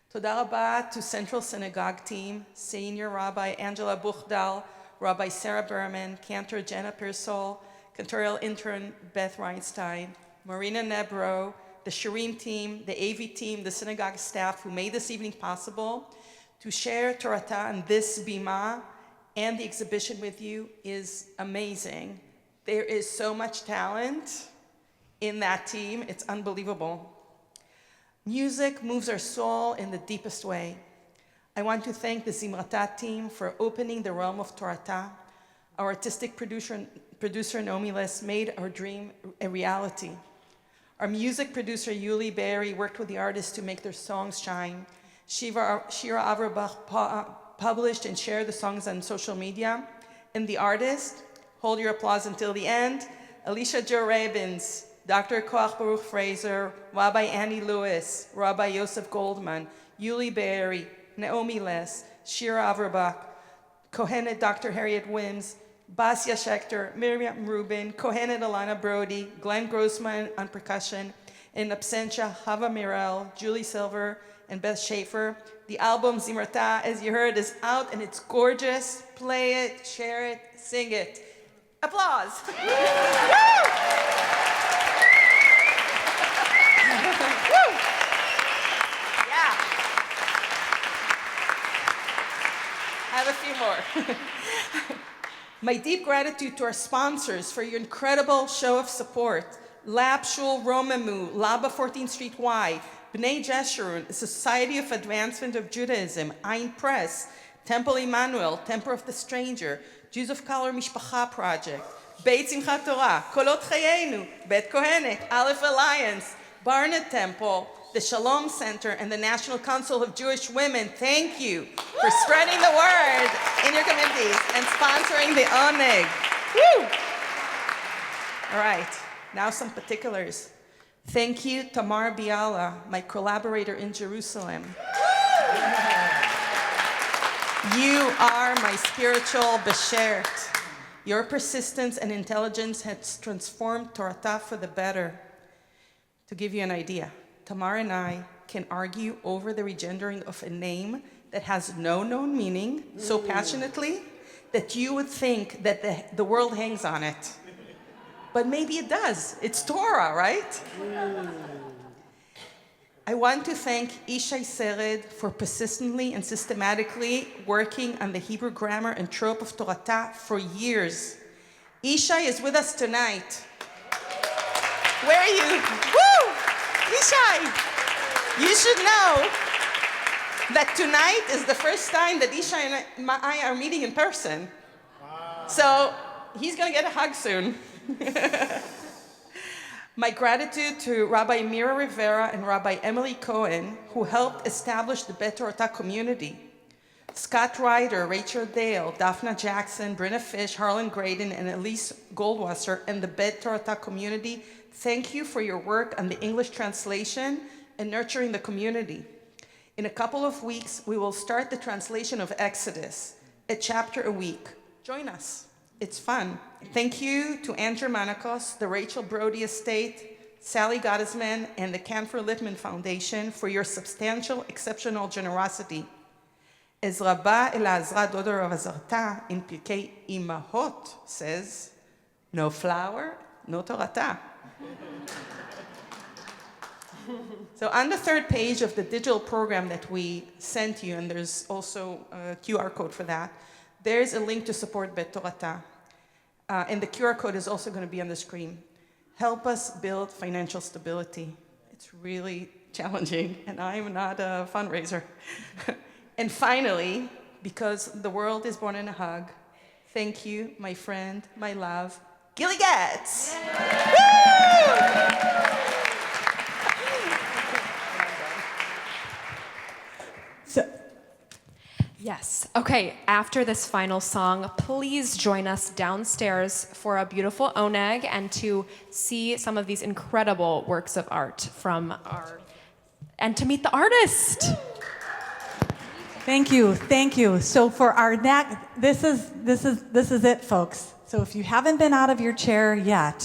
Toda Rabah to Central Synagogue team, Senior Rabbi Angela Buchdal, Rabbi Sarah Berman, Cantor Jenna Pearsall, Cantorial intern Beth Reinstein, Marina Nebro, the Shirim team, the AV team, the synagogue staff who made this evening possible. To share Toratah and this bima and the exhibition with you is amazing. There is so much talent in that team, it's unbelievable. Music moves our soul in the deepest way. I want to thank the ZimraTah team for opening the realm of Toratah. Our artistic producer Naomi Less made our dream a reality. Our music producer Yuli Be'eri worked with the artists to make their songs shine. Shira Averbuch published and shared the songs on social media. And the artist, hold your applause until the end, Alicia Jo Rabins, Dr. Koach Baruch Fraser, Rabbi Annie Lewis, Rabbi Yosef Goldman, Yula Be'eri, Naomi Less, Shira Averbuch, Kohenet Dr. Harriette Wimms, Basya Schechter, Miriam Rubin, Kohenet Elana Brody, Glenn Grossman on percussion, in absentia, Hava Mirel, Julie Silver, and Beth Schaefer. The album ZimraTah, as you heard, is out and it's gorgeous. Play it, share it, sing it. Applause. Yeah. Have a few more. My deep gratitude to our sponsors for your incredible show of support. Lab Shul Romemu, Laba 14th Street Y, B'nai Jeshurun, Society of Advancement of Judaism, Ein Press, Temple Emmanuel, Temple of the Stranger, Jews of Color Mishpacha Project, Beit Simchat Torah, Kolot Chayenu, Bet Kohenet, Aleph Alliance, Barnet Temple, the Shalom Center, and the National Council of Jewish Women. Thank you for spreading the word in your communities and sponsoring the Oneg. Woo! All right, now some particulars. Thank you, Tamar Biala, my collaborator in Jerusalem. You are my spiritual beshert. Your persistence and intelligence has transformed Toratah for the better. To give you an idea, Tamar and I can argue over the regendering of a name that has no known meaning so passionately that you would think that the world hangs on it. But maybe it does. It's Torah, right? I want to thank Ishai Sered for persistently and systematically working on the Hebrew grammar and trope of Toratah for years. Ishai is with us tonight. Where are you? Woo! Ishai! You should know that tonight is the first time that Ishai and I are meeting in person. Wow. So he's going to get a hug soon. My gratitude to Rabbi Mira Rivera and Rabbi Emily Cohen, who helped establish the Bet Toratah community. Scott Ryder, Rachel Dale, Daphna Jackson, Brenna Fish, Harlan Graydon, and Elise Goldwasser, and the Bet Toratah community, thank you for your work on the English translation and nurturing the community. In a couple of weeks, we will start the translation of Exodus, a chapter a week. Join us. It's fun. Thank you to Andrew Manakos, the Rachel Brody Estate, Sally Gottesman, and the Cantor Littman Foundation for your substantial, exceptional generosity. As Rabbah Elazra Dodo Rav Azarta in Pirkei Imahot says, no flour, no Toratah. So on the third page of the digital program that we sent you, and there's also a QR code for that, there's a link to support Toratah. And the QR code is also going to be on the screen. Help us build financial stability. It's really challenging, and I'm not a fundraiser. And finally, because the world is born in a hug, thank you, my friend, my love, Gilly Getz. Yes. Okay, after this final song, please join us downstairs for a beautiful oneg and to see some of these incredible works of art from and to meet the artist. Thank you, thank you. So for our next, this is it, folks. So if you haven't been out of your chair yet,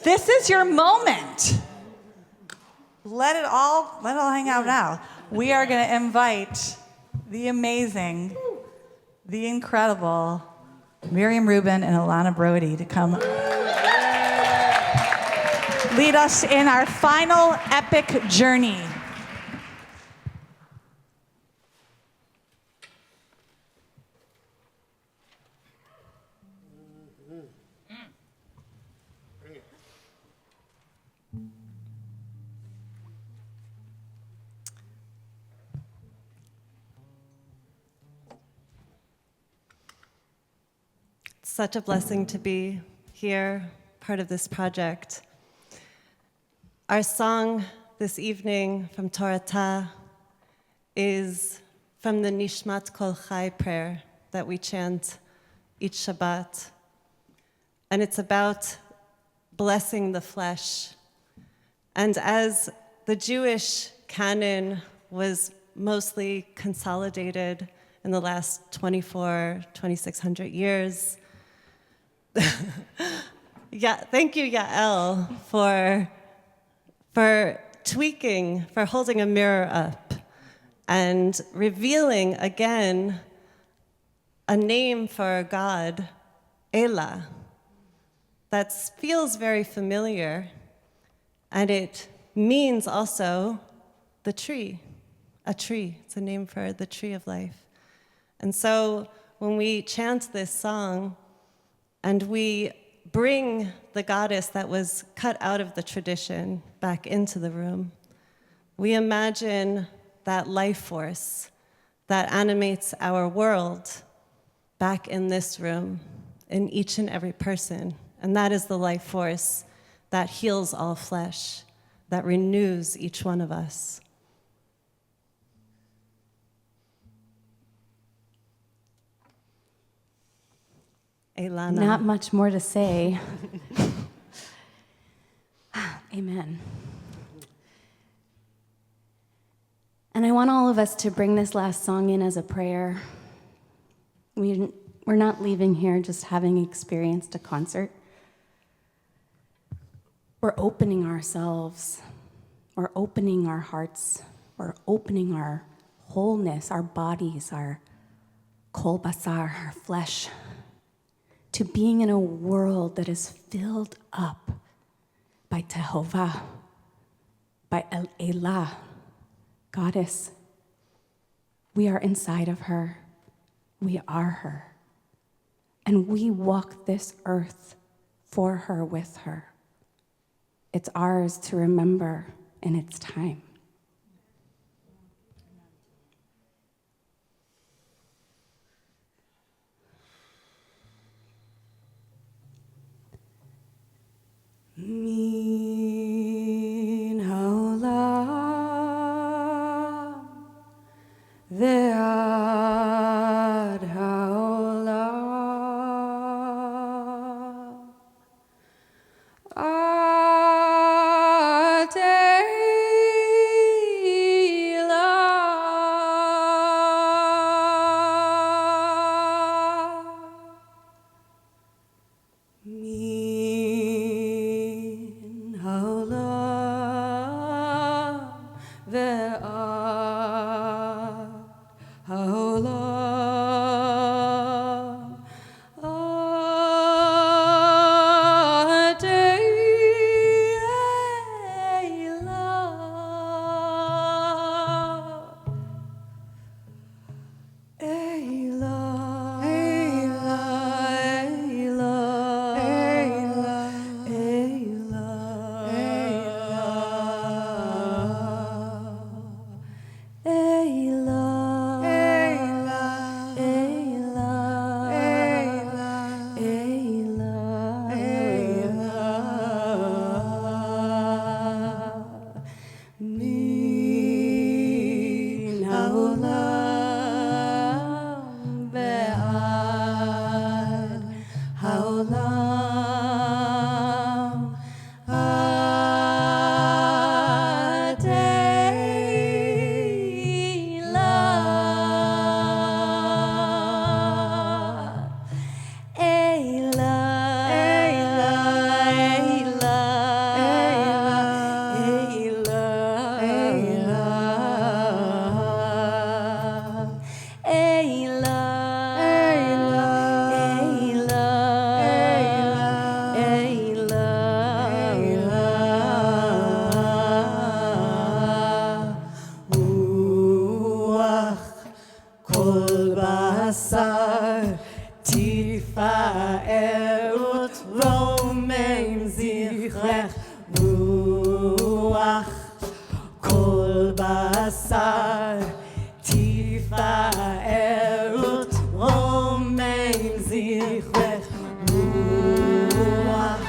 this is your moment. Let it all hang out now. We are going to invite the amazing, the incredible Miriam Rubin and Elana Brody to come lead us in our final epic journey. Such a blessing to be here, part of this project. Our song this evening from Toratah is from the Nishmat Kol Chai prayer that we chant each Shabbat. And it's about blessing the flesh. And as the Jewish canon was mostly consolidated in the last 2,600 years, yeah, thank you, Yael, for tweaking, for holding a mirror up and revealing again a name for God, Elah, that feels very familiar, and it means also the tree, a tree. It's a name for the tree of life. And so when we chant this song, and we bring the goddess that was cut out of the tradition back into the room, we imagine that life force that animates our world back in this room, in each and every person. And that is the life force that heals all flesh, that renews each one of us. Elana. Not much more to say. Amen. And I want all of us to bring this last song in as a prayer. We're not leaving here just having experienced a concert. We're opening ourselves. We're opening our hearts. We're opening our wholeness, our bodies, our kol basar, our flesh, to being in a world that is filled up by Tehovah, by Elah, Goddess. We are inside of her. We are her. And we walk this earth for her, with her. It's ours to remember in its time. Min haolam ve'ad haolam ad Elah. Min haolam רוח כל בשר תפאר ותרומם זכרך רוח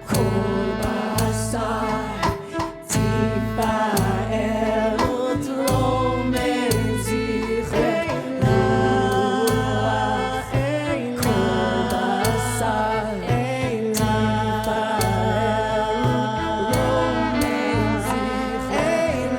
כל בשר תפאר ותרומם זכרך רוח כל בשר תפאר ותרומם זכרך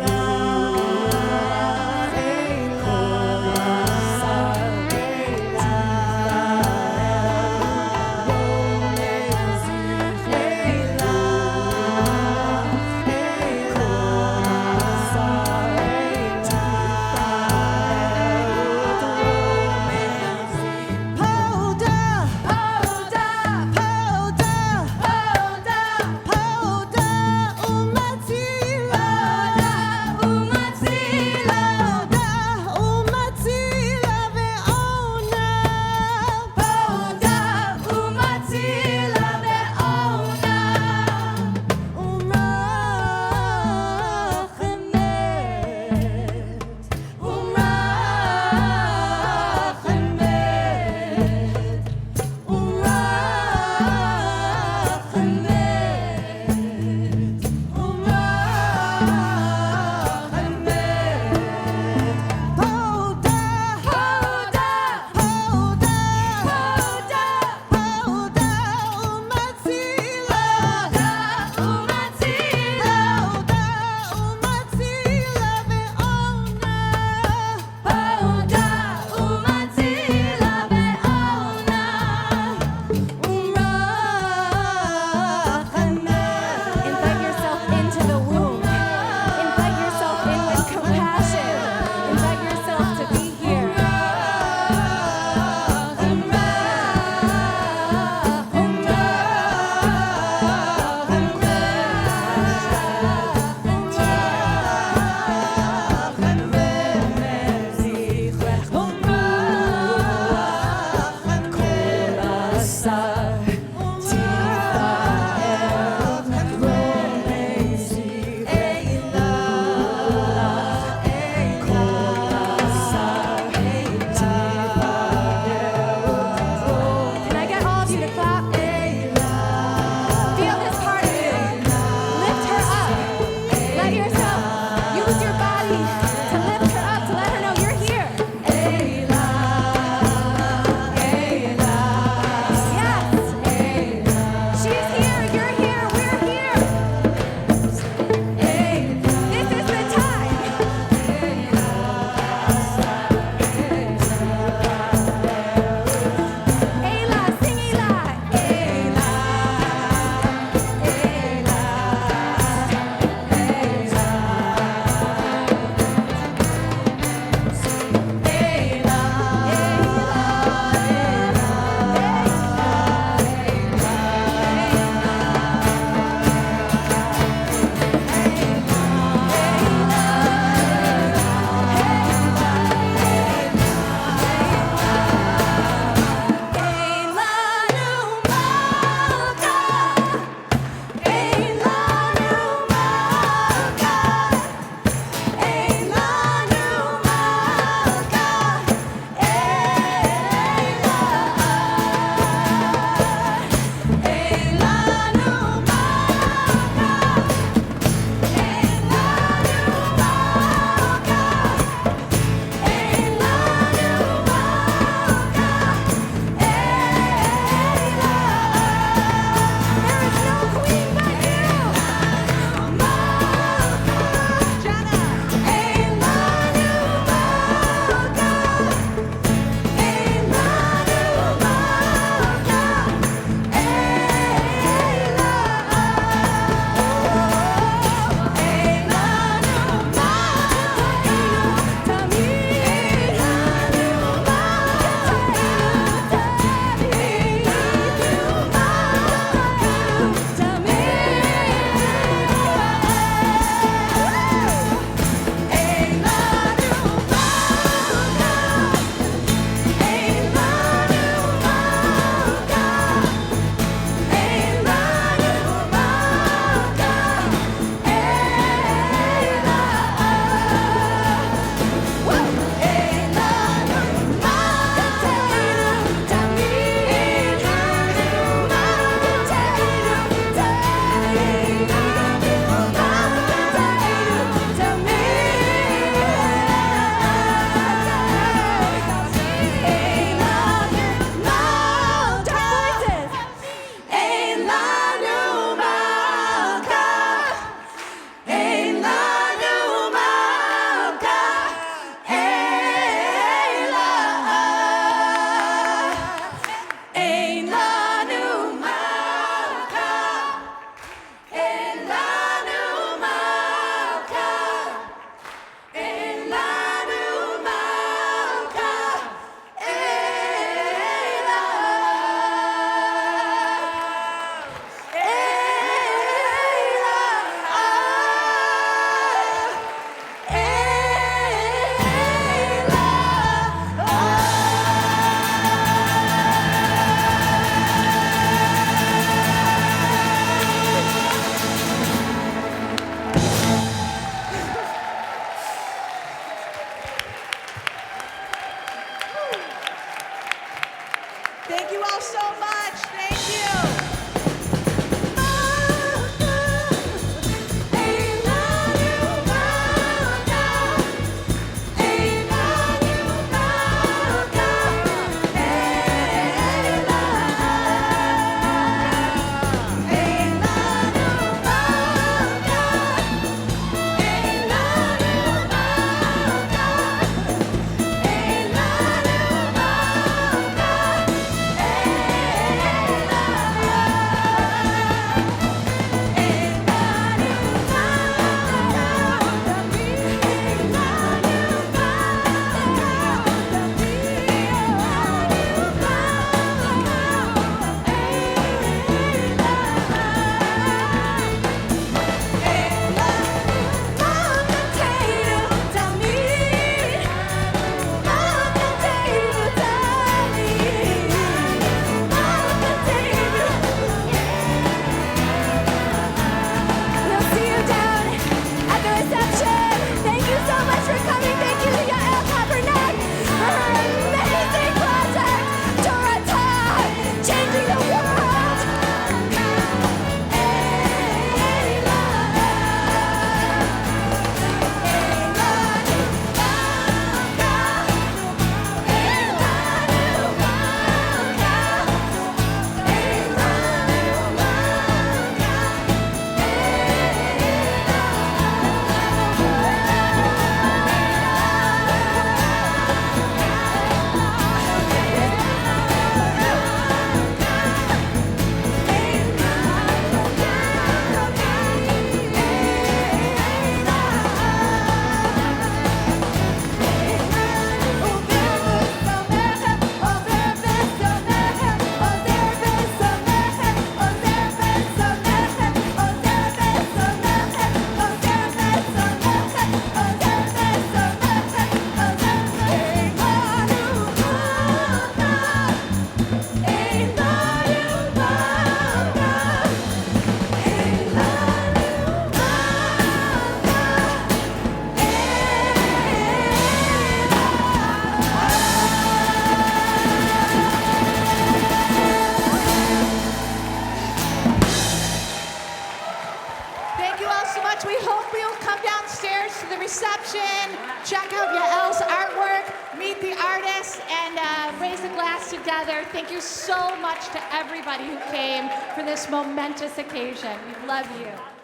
reception. Check out Yael's artwork, meet the artists, and raise a glass together. Thank you so much to everybody who came for this momentous occasion. We love you.